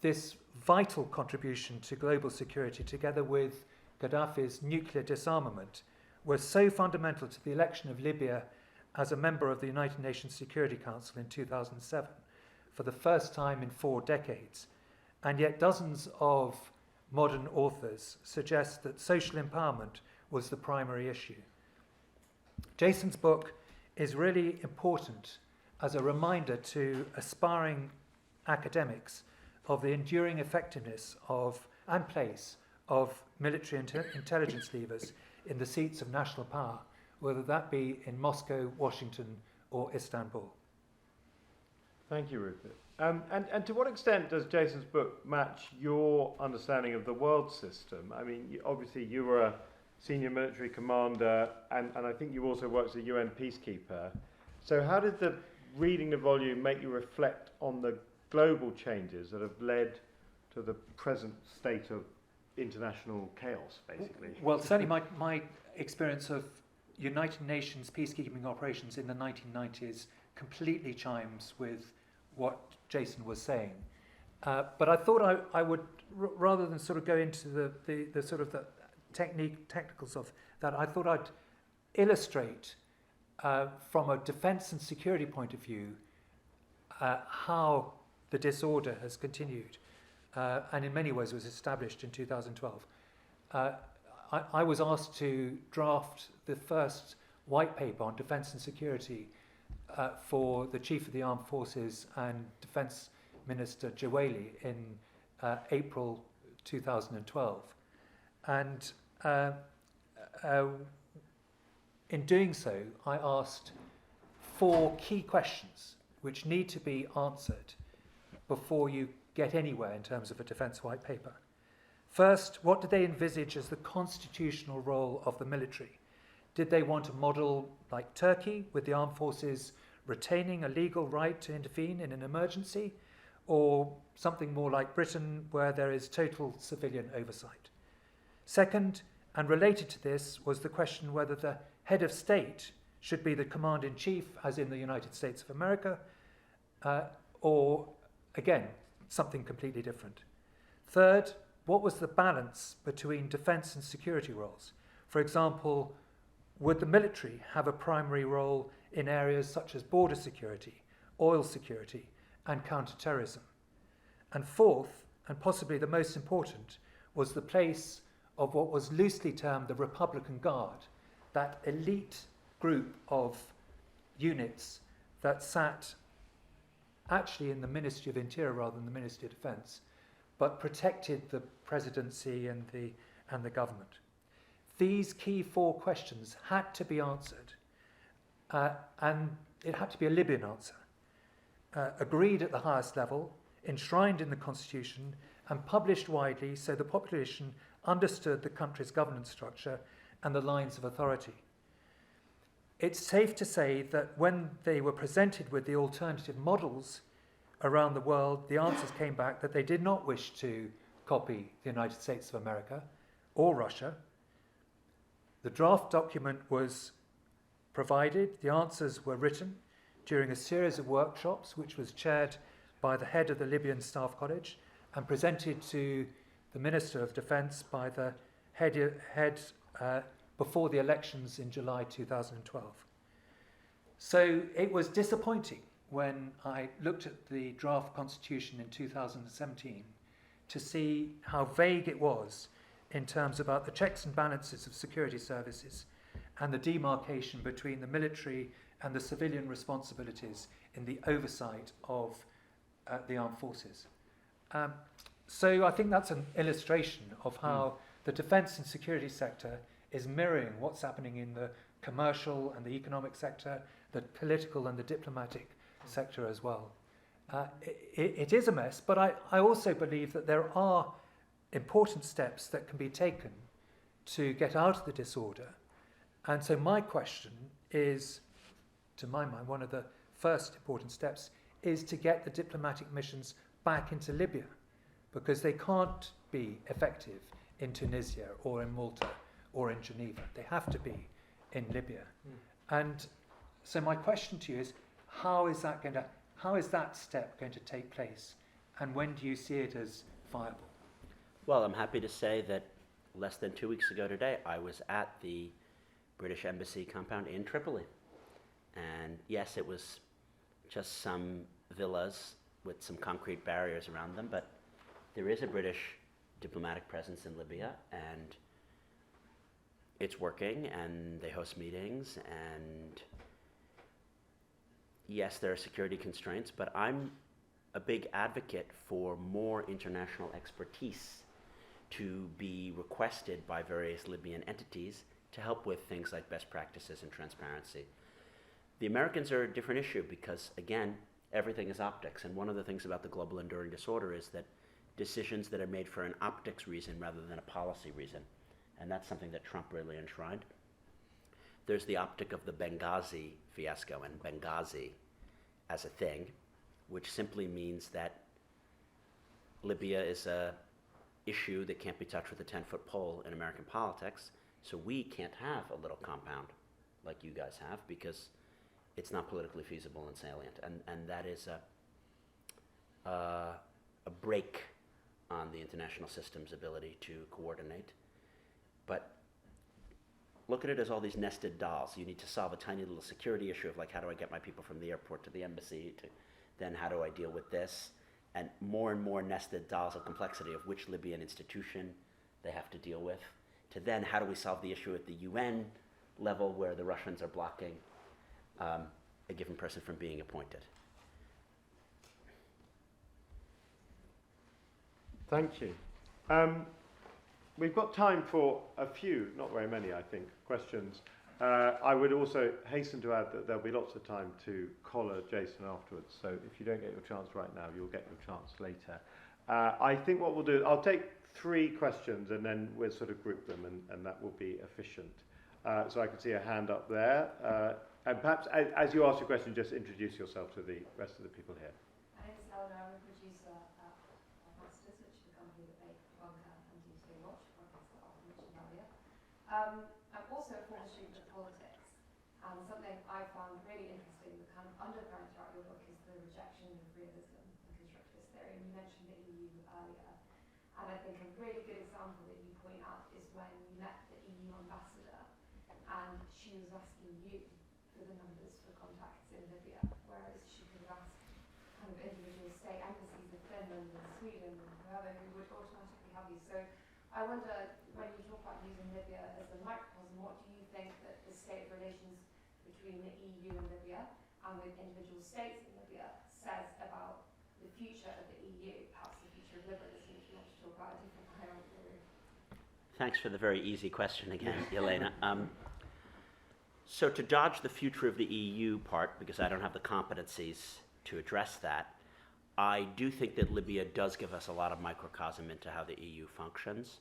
[SPEAKER 5] This vital contribution to global security, together with Gaddafi's nuclear disarmament, was so fundamental to the election of Libya as a member of the United Nations Security Council in 2007 for the first time in 4 decades. And yet dozens of modern authors suggest that social empowerment was the primary issue. Jason's book is really important as a reminder to aspiring academics of the enduring effectiveness of and place of military intelligence levers in the seats of national power, whether that be in Moscow, Washington, or Istanbul.
[SPEAKER 3] Thank you, Rupert. And to what extent does Jason's book match your understanding of the world system? I mean, obviously you were a senior military commander, and I think you also worked as a UN peacekeeper. So how did the reading the volume make you reflect on the global changes that have led to the present state of international chaos, basically?
[SPEAKER 5] Well, certainly my experience of United Nations peacekeeping operations in the 1990s completely chimes with what Jason was saying. But I thought I would, rather than sort of go into the sort of the technicals of that, I thought I'd illustrate from a defense and security point of view how the disorder has continued and in many ways was established in 2012. I was asked to draft the first white paper on defense and security for the Chief of the Armed Forces and Defense Minister Jawali in April 2012. And in doing so, I asked 4 key questions which need to be answered before you get anywhere in terms of a defence white paper. First, what did they envisage as the constitutional role of the military? Did they want a model like Turkey, with the armed forces retaining a legal right to intervene in an emergency, or something more like Britain, where there is total civilian oversight? Second, and related to this, was the question whether the head of state should be the commander-in-chief, as in the United States of America, or, again, something completely different. Third, what was the balance between defence and security roles? For example, would the military have a primary role in areas such as border security, oil security, and counter-terrorism? And fourth, and possibly the most important, was the place of what was loosely termed the Republican Guard, that elite group of units that sat actually in the Ministry of Interior rather than the Ministry of Defence, but protected the presidency and the government. These key 4 questions had to be answered, and it had to be a Libyan answer, agreed at the highest level, enshrined in the constitution, and published widely so the population understood the country's governance structure and the lines of authority. It's safe to say that when they were presented with the alternative models around the world, the answers came back that they did not wish to copy the United States of America or Russia. The draft document was provided, the answers were written during a series of workshops, which was chaired by the head of the Libyan Staff College and presented to the Minister of Defence by the head before the elections in July 2012. So it was disappointing when I looked at the draft constitution in 2017 to see how vague it was in terms about the checks and balances of security services and the demarcation between the military and the civilian responsibilities in the oversight of the armed forces. So I think that's an illustration of how the defence and security sector is mirroring what's happening in the commercial and the economic sector, the political and the diplomatic sector as well. It is a mess, but I also believe that there are important steps that can be taken to get out of the disorder. And so my question is, to my mind, one of the first important steps is to get the diplomatic missions back into Libya, because they can't be effective in Tunisia or in Malta or in Geneva. They have to be in Libya. And so my question to you is, how is that step going to take place, and when do you see it as viable?
[SPEAKER 2] Well, I'm happy to say that less than 2 weeks ago today, I was at the British Embassy compound in Tripoli. And yes, it was just some villas with some concrete barriers around them, but there is a British diplomatic presence in Libya, and it's working, and they host meetings, and yes, there are security constraints, but I'm a big advocate for more international expertise to be requested by various Libyan entities to help with things like best practices and transparency. The Americans are a different issue because, again, everything is optics, and one of the things about the global enduring disorder is that decisions that are made for an optics reason rather than a policy reason, and that's something that Trump really enshrined. There's the optic of the Benghazi fiasco and Benghazi as a thing, which simply means that Libya is a issue that can't be touched with a 10-foot pole in American politics, so we can't have a little compound like you guys have because it's not politically feasible and salient, and that is a break on the international system's ability to coordinate. But look at it as all these nested dolls. You need to solve a tiny little security issue of like, how do I get my people from the airport to the embassy, to then how do I deal with this? And more nested dolls of complexity of which Libyan institution they have to deal with, to then how do we solve the issue at the UN level where the Russians are blocking a given person from being appointed.
[SPEAKER 3] Thank you. We've got time for a few, not very many, I think, questions. I would also hasten to add that there'll be lots of time to collar Jason afterwards. So if you don't get your chance right now, you'll get your chance later. I think what we'll do, I'll take 3 questions and then we'll sort of group them and that will be efficient. So I can see a hand up there. And perhaps as you ask your question, just introduce yourself to the rest of the people here.
[SPEAKER 6] My name is Eleanor. I'm a producer at Masters, which is a company that make Wonka and DJ Watch, podcasts that I've mentioned earlier. I'm also a former student of politics, and something I found really interesting, the kind of undercurrent throughout your book, is the rejection of realism and constructivist theory. And you mentioned the EU earlier, and I think a really good example that you point out is when you met the EU ambassador, and she was asking you for the numbers for contacts in Libya, whereas she could have asked kind of individual state embassies in Finland and Sweden and whoever who would automatically have you. So I wonder, when you talk about using Libya as a microcosm, what do you think that the state of relations between the EU and Libya and with individual states in Libya says about the future of the EU, perhaps the future of liberalism, if you want to talk about a different hierarchy?
[SPEAKER 2] Thanks for the very easy question again, Elena. So to dodge the future of the EU part, because I don't have the competencies to address that, I do think that Libya does give us a lot of microcosm into how the EU functions.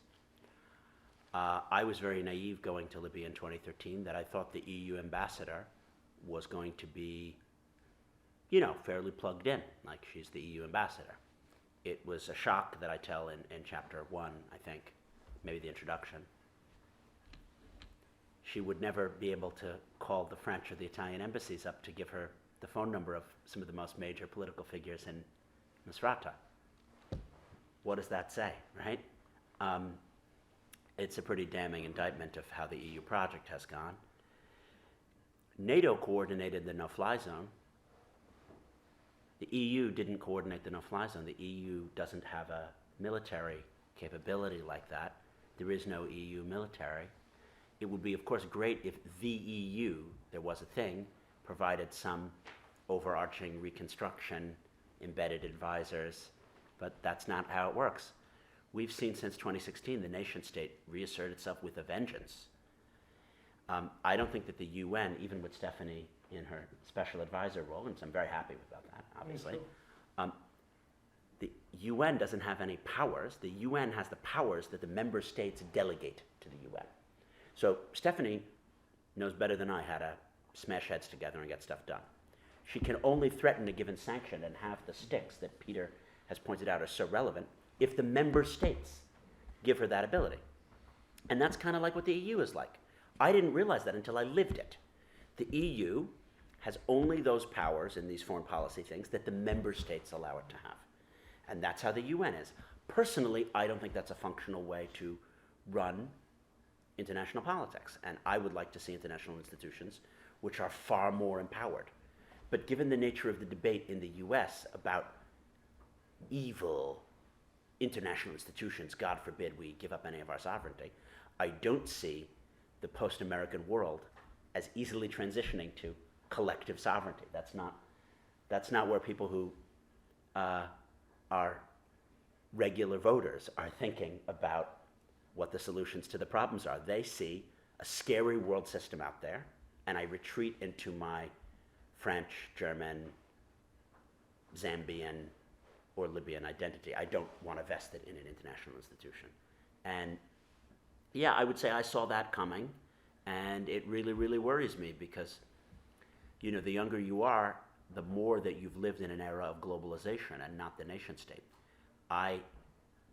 [SPEAKER 2] I was very naive going to Libya in 2013 that I thought the EU ambassador was going to be, fairly plugged in, like she's the EU ambassador. It was a shock that I tell in chapter 1, I think, maybe the introduction. She would never be able to call the French or the Italian embassies up to give her the phone number of some of the most major political figures in Misrata. What does that say, right? It's a pretty damning indictment of how the EU project has gone. NATO coordinated the no-fly zone. The EU didn't coordinate the no-fly zone. The EU doesn't have a military capability like that. There is no EU military. It would be, of course, great if the EU, there was a thing, provided some overarching reconstruction, embedded advisors, but that's not how it works. We've seen since 2016 the nation state reassert itself with a vengeance. I don't think that the UN, even with Stephanie in her special advisor role, and so I'm very happy about that, obviously, the UN doesn't have any powers. The UN has the powers that the member states delegate to the UN. So Stephanie knows better than I how to smash heads together and get stuff done. She can only threaten a given sanction and have the sticks that Peter has pointed out are so relevant if the member states give her that ability. And that's kind of like what the EU is like. I didn't realize that until I lived it. The EU has only those powers in these foreign policy things that the member states allow it to have. And that's how the UN is. Personally, I don't think that's a functional way to run international politics. And I would like to see international institutions which are far more empowered. But given the nature of the debate in the US about evil international institutions, God forbid we give up any of our sovereignty, I don't see the post-American world as easily transitioning to collective sovereignty. That's not where people who are regular voters are thinking about what the solutions to the problems are. They see a scary world system out there, and I retreat into my French, German, Zambian, or Libyan identity. I don't want to vest it in an international institution. And yeah, I would say I saw that coming, and it really, really worries me because, you know, the younger you are, the more that you've lived in an era of globalization and not the nation state. I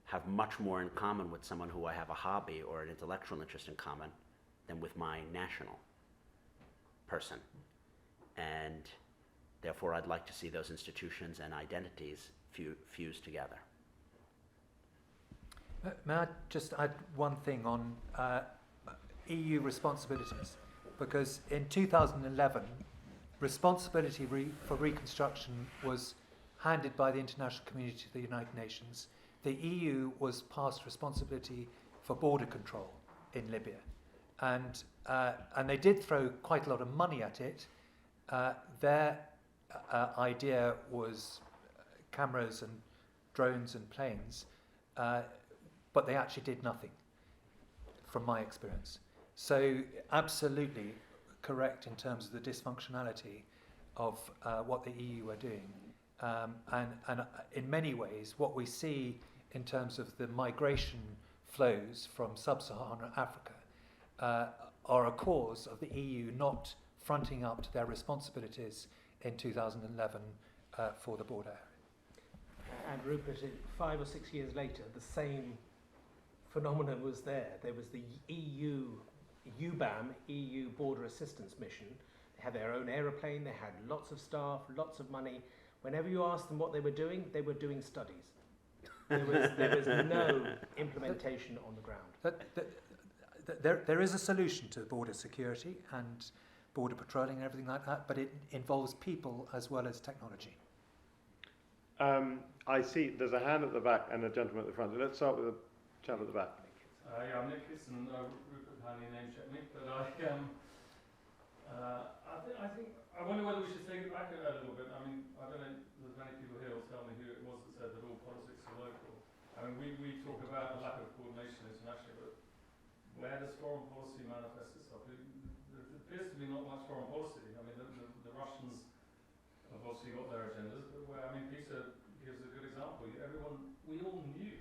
[SPEAKER 2] have much more in common with someone who I have a hobby or an intellectual interest in common than with my national person. And therefore, I'd like to see those institutions and identities fused together.
[SPEAKER 5] May I just add one thing on EU responsibilities? Because in 2011, responsibility for reconstruction was handed by the international community to the United Nations. The EU was passed responsibility for border control in Libya. And they did throw quite a lot of money at it. Their idea was cameras and drones and planes, but they actually did nothing, from my experience. So absolutely correct in terms of the dysfunctionality of what the EU are doing. And in many ways, what we see in terms of the migration flows from sub-Saharan Africa are a cause of the EU not fronting up to their responsibilities in 2011 for the border area.
[SPEAKER 4] And Rupert, 5 or 6 years later, the same phenomenon was there. There was the EU, UBAM, EU Border Assistance Mission. They had their own aeroplane, they had lots of staff, lots of money. Whenever you asked them what they were doing studies. There was no implementation on the ground.
[SPEAKER 5] There is a solution to border security and border patrolling and everything like that, but it involves people as well as technology.
[SPEAKER 3] I see there's a hand at the back and a gentleman at the front. Let's start with the chap at the back.
[SPEAKER 7] Yeah, I'm Nick and Rupert kindly name check me, but I wonder whether we should take it back a little bit. I mean, I don't know, there's many people here who will tell me who it was that said that all politics are local. I mean, we talk about a lack of coordination internationally, but where does foreign policy manifest itself? There appears to be not much foreign policy. I mean, the Russians have obviously got their agendas, but Peter gives a good example. We all knew,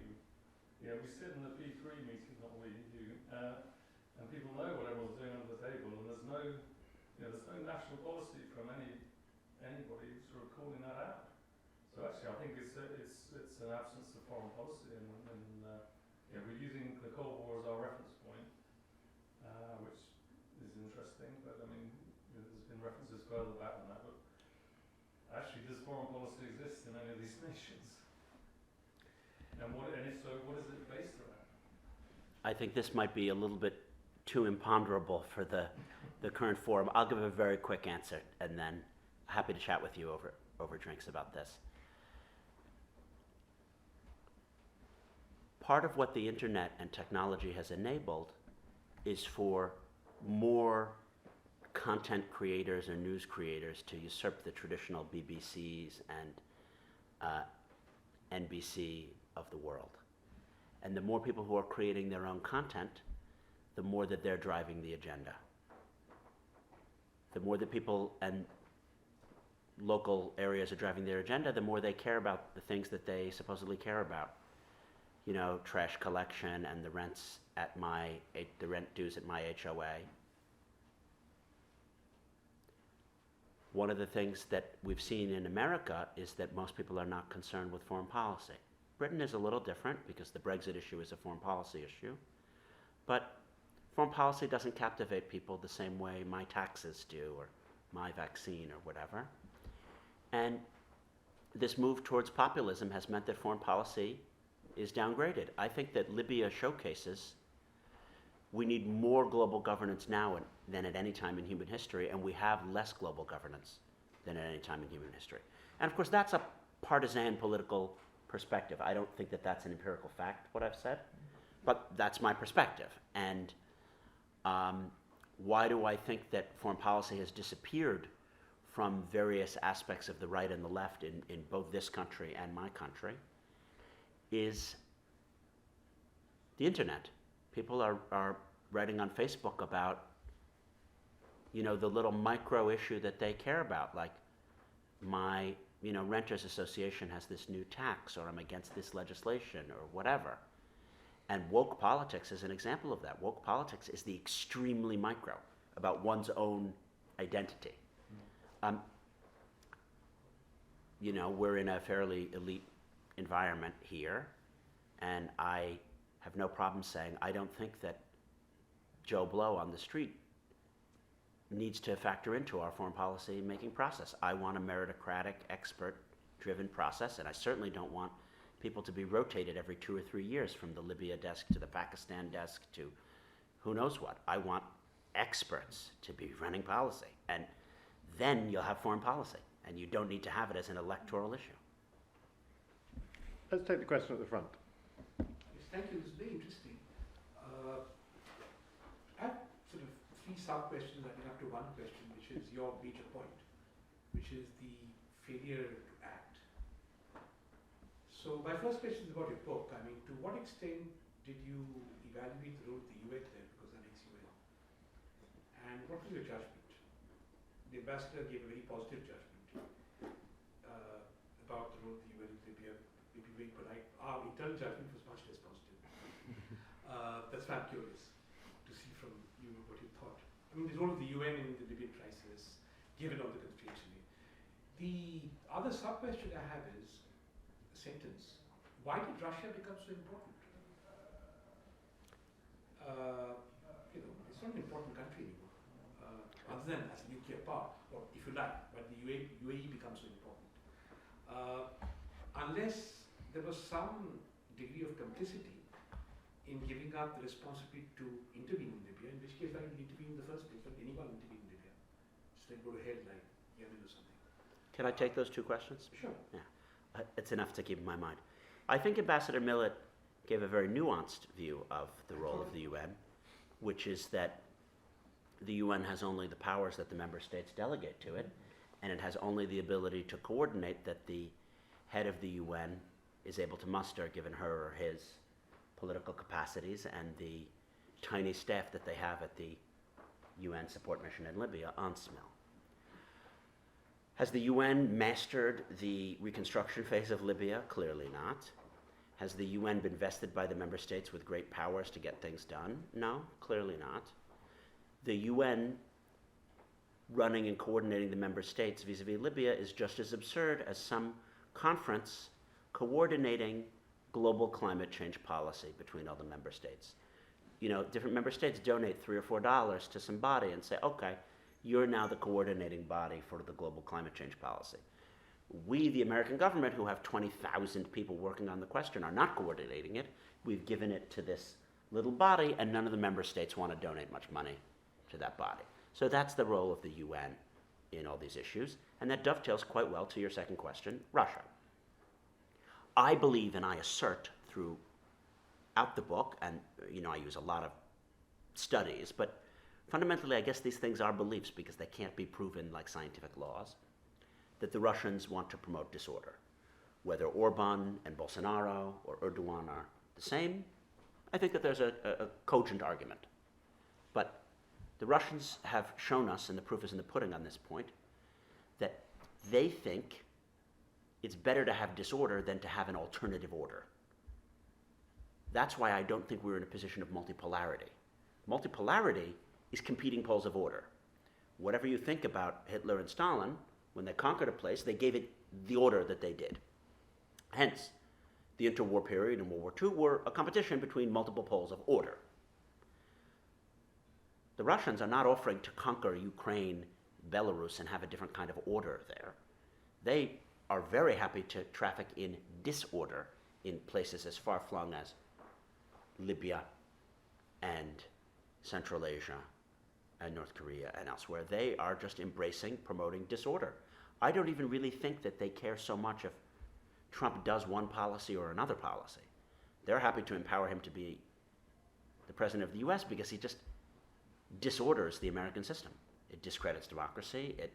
[SPEAKER 7] we sit in the P3 meeting, not we, you, and people know what everyone's doing under the table, and there's no national policy from anybody sort of calling that out. So actually, I think it's an absence of foreign policy, and we're using the Cold War as our reference point, which is interesting. But I mean, there's been references further back than that. But actually, does foreign policy exist in any of these nations? And if so, what is it based around?
[SPEAKER 2] I think this might be a little bit too imponderable for the current forum. I'll give a very quick answer, and then happy to chat with you over drinks about this. Part of what the internet and technology has enabled is for more content creators or news creators to usurp the traditional BBCs and NBC of the world. And the more people who are creating their own content, the more that they're driving the agenda. The more that people, and local areas are driving their agenda, the more they care about the things that they supposedly care about. You know, trash collection and the rents at the rent dues at my HOA. One of the things that we've seen in America is that most people are not concerned with foreign policy. Britain is a little different because the Brexit issue is a foreign policy issue. But foreign policy doesn't captivate people the same way my taxes do or my vaccine or whatever. And this move towards populism has meant that foreign policy is downgraded. I think that Libya showcases we need more global governance now than at any time in human history, and we have less global governance than at any time in human history. And of course, that's a partisan political perspective. I don't think that that's an empirical fact, what I've said, but that's my perspective. And why do I think that foreign policy has disappeared from various aspects of the right and the left in both this country and my country is the internet. People are writing on Facebook about, you know, the little micro issue that they care about, like my, you know, renters association has this new tax, or I'm against this legislation, or whatever. And woke politics is an example of that. Woke politics is the extremely micro, about one's own identity. You know, we're in a fairly elite environment here, and I have no problem saying I don't think that Joe Blow on the street needs to factor into our foreign policy making process. I want a meritocratic, expert-driven process, and I certainly don't want people to be rotated every 2 or 3 years from the Libya desk to the Pakistan desk to who knows what. I want experts to be running policy, and then you'll have foreign policy, and you don't need to have it as an electoral issue.
[SPEAKER 3] Let's take the question at the front.
[SPEAKER 8] Yes, thank you. This is very interesting. I have sort of 3 sub-questions adding up to one question, which is your major point, which is the failure to act. So my first question is about your book. I mean, to what extent did you evaluate the role of the UN there, because that makes you in? And what was your judgment? The ambassador gave a very positive judgment about the role of the UN in Libya, maybe very polite. Our internal judgment was much less positive. That's why I'm curious to see from you what you thought. I mean, the role of the UN in the Libyan crisis, given all the constraints. The other sub-question I have is a sentence. Why did Russia become so important? You know, it's not an important country anymore, other than as a nuclear power, or if you like, but the UAE becomes so important. Unless there was some degree of complicity in giving up the responsibility to intervene in Libya, in which case why did you intervene in the first place? Why did anyone intervene in Libya? Just like go to hell like Yemen or something.
[SPEAKER 2] Can I take those 2 questions?
[SPEAKER 8] Sure.
[SPEAKER 2] Yeah, it's enough to keep in my mind. I think Ambassador Millett gave a very nuanced view of the role of the UN, which is that the UN has only the powers that the member states delegate to it, and it has only the ability to coordinate that the head of the UN is able to muster, given her or his political capacities and the tiny staff that they have at the UN support mission in Libya, UNSMIL. Has the UN mastered the reconstruction phase of Libya? Clearly not. Has the UN been vested by the member states with great powers to get things done? No, clearly not. The UN running and coordinating the member states vis-a-vis Libya is just as absurd as some conference coordinating global climate change policy between all the member states. You know, different member states donate $3 or $4 to some body and say, okay, you're now the coordinating body for the global climate change policy. We, the American government, who have 20,000 people working on the question, are not coordinating it. We've given it to this little body, and none of the member states want to donate much money to that body. So that's the role of the UN in all these issues, and that dovetails quite well to your second question, Russia. I believe and I assert throughout the book, and you know, I use a lot of studies, but fundamentally I guess these things are beliefs because they can't be proven like scientific laws, that the Russians want to promote disorder. Whether Orban and Bolsonaro or Erdogan are the same, I think that there's a cogent argument. But the Russians have shown us, and the proof is in the pudding on this point, that they think it's better to have disorder than to have an alternative order. That's why I don't think we're in a position of multipolarity. Multipolarity is competing poles of order. Whatever you think about Hitler and Stalin, when they conquered a place, they gave it the order that they did. Hence, the interwar period and World War II were a competition between multiple poles of order. The Russians are not offering to conquer Ukraine, Belarus, and have a different kind of order there. They are very happy to traffic in disorder in places as far-flung as Libya and Central Asia and North Korea and elsewhere. They are just embracing, promoting disorder. I don't even really think that they care so much if Trump does one policy or another policy. They're happy to empower him to be the president of the US because he just disorders the American system. It discredits democracy. It,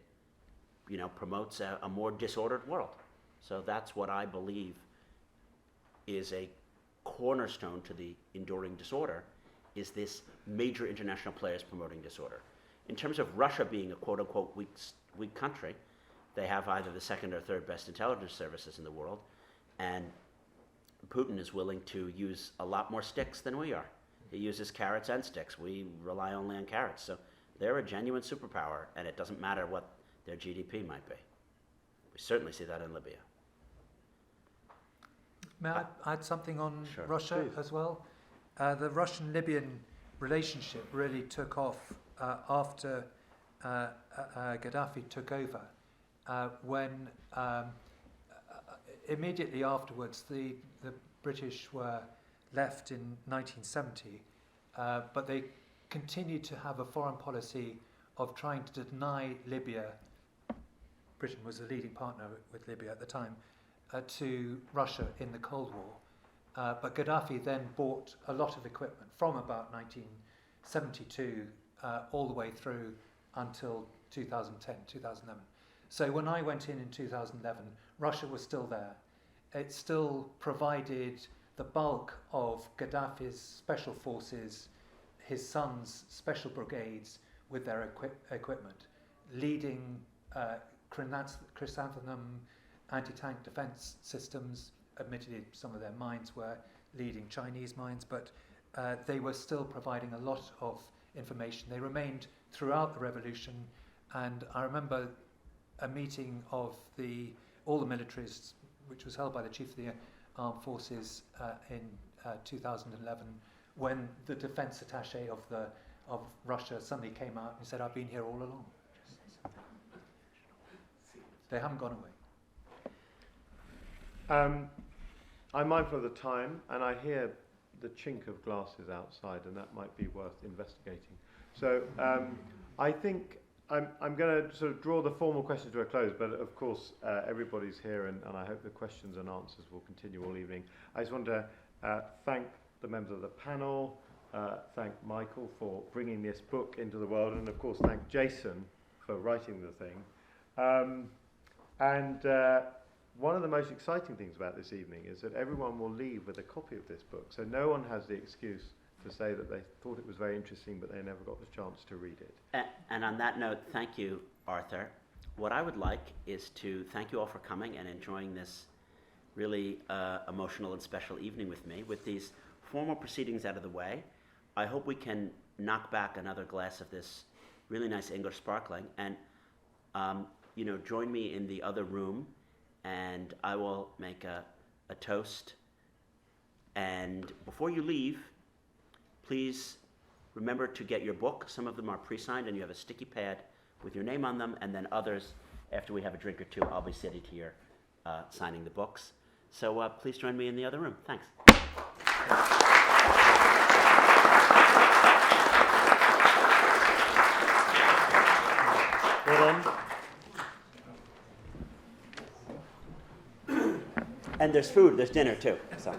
[SPEAKER 2] promotes a more disordered world. So that's what I believe is a cornerstone to the enduring disorder, is this major international players promoting disorder. In terms of Russia being a quote-unquote weak country, they have either the second or third best intelligence services in the world, and Putin is willing to use a lot more sticks than we are. He uses carrots and sticks. We rely only on carrots. So they're a genuine superpower, and it doesn't matter what their GDP might be. We certainly see that in Libya.
[SPEAKER 5] May I add something on
[SPEAKER 2] Sure.
[SPEAKER 5] Russia
[SPEAKER 3] Please.
[SPEAKER 5] as well? The Russian-Libyan relationship really took off after Gaddafi took over, when immediately afterwards the British were left in 1970, but they continued to have a foreign policy of trying to deny Libya, Britain was a leading partner with Libya at the time, to Russia in the Cold War. But Gaddafi then bought a lot of equipment from about 1972 all the way through until 2010, 2011. So when I went in 2011, Russia was still there. It still provided the bulk of Gaddafi's special forces, his son's special brigades with their equipment, leading chrysanthemum anti-tank defense systems. Admittedly, some of their mines were leading Chinese mines, but they were still providing a lot of information. They remained throughout the revolution, and I remember a meeting of all the militaries, which was held by the chief of the armed forces in 2011, when the defense attaché of Russia suddenly came out and said, "I've been here all along." They haven't gone away.
[SPEAKER 3] I'm mindful of the time, and I hear the chink of glasses outside, and that might be worth investigating. So I think I'm going to sort of draw the formal questions to a close, but of course everybody's here, and I hope the questions and answers will continue all evening. I just want to thank the members of the panel, thank Michael for bringing this book into the world, and of course thank Jason for writing the thing. One of the most exciting things about this evening is that everyone will leave with a copy of this book, so no one has the excuse to say that they thought it was very interesting but they never got the chance to read it.
[SPEAKER 2] And on that note, thank you, Arthur. What I would like is to thank you all for coming and enjoying this really emotional and special evening with me. With these formal proceedings out of the way, I hope we can knock back another glass of this really nice English sparkling and join me in the other room, and I will make a toast. And before you leave, please remember to get your book. Some of them are pre-signed, and you have a sticky pad with your name on them, and then others, after we have a drink or two, I'll be sitting here signing the books. So please join me in the other room. Thanks.
[SPEAKER 3] Well done.
[SPEAKER 2] And there's food, there's dinner too. So.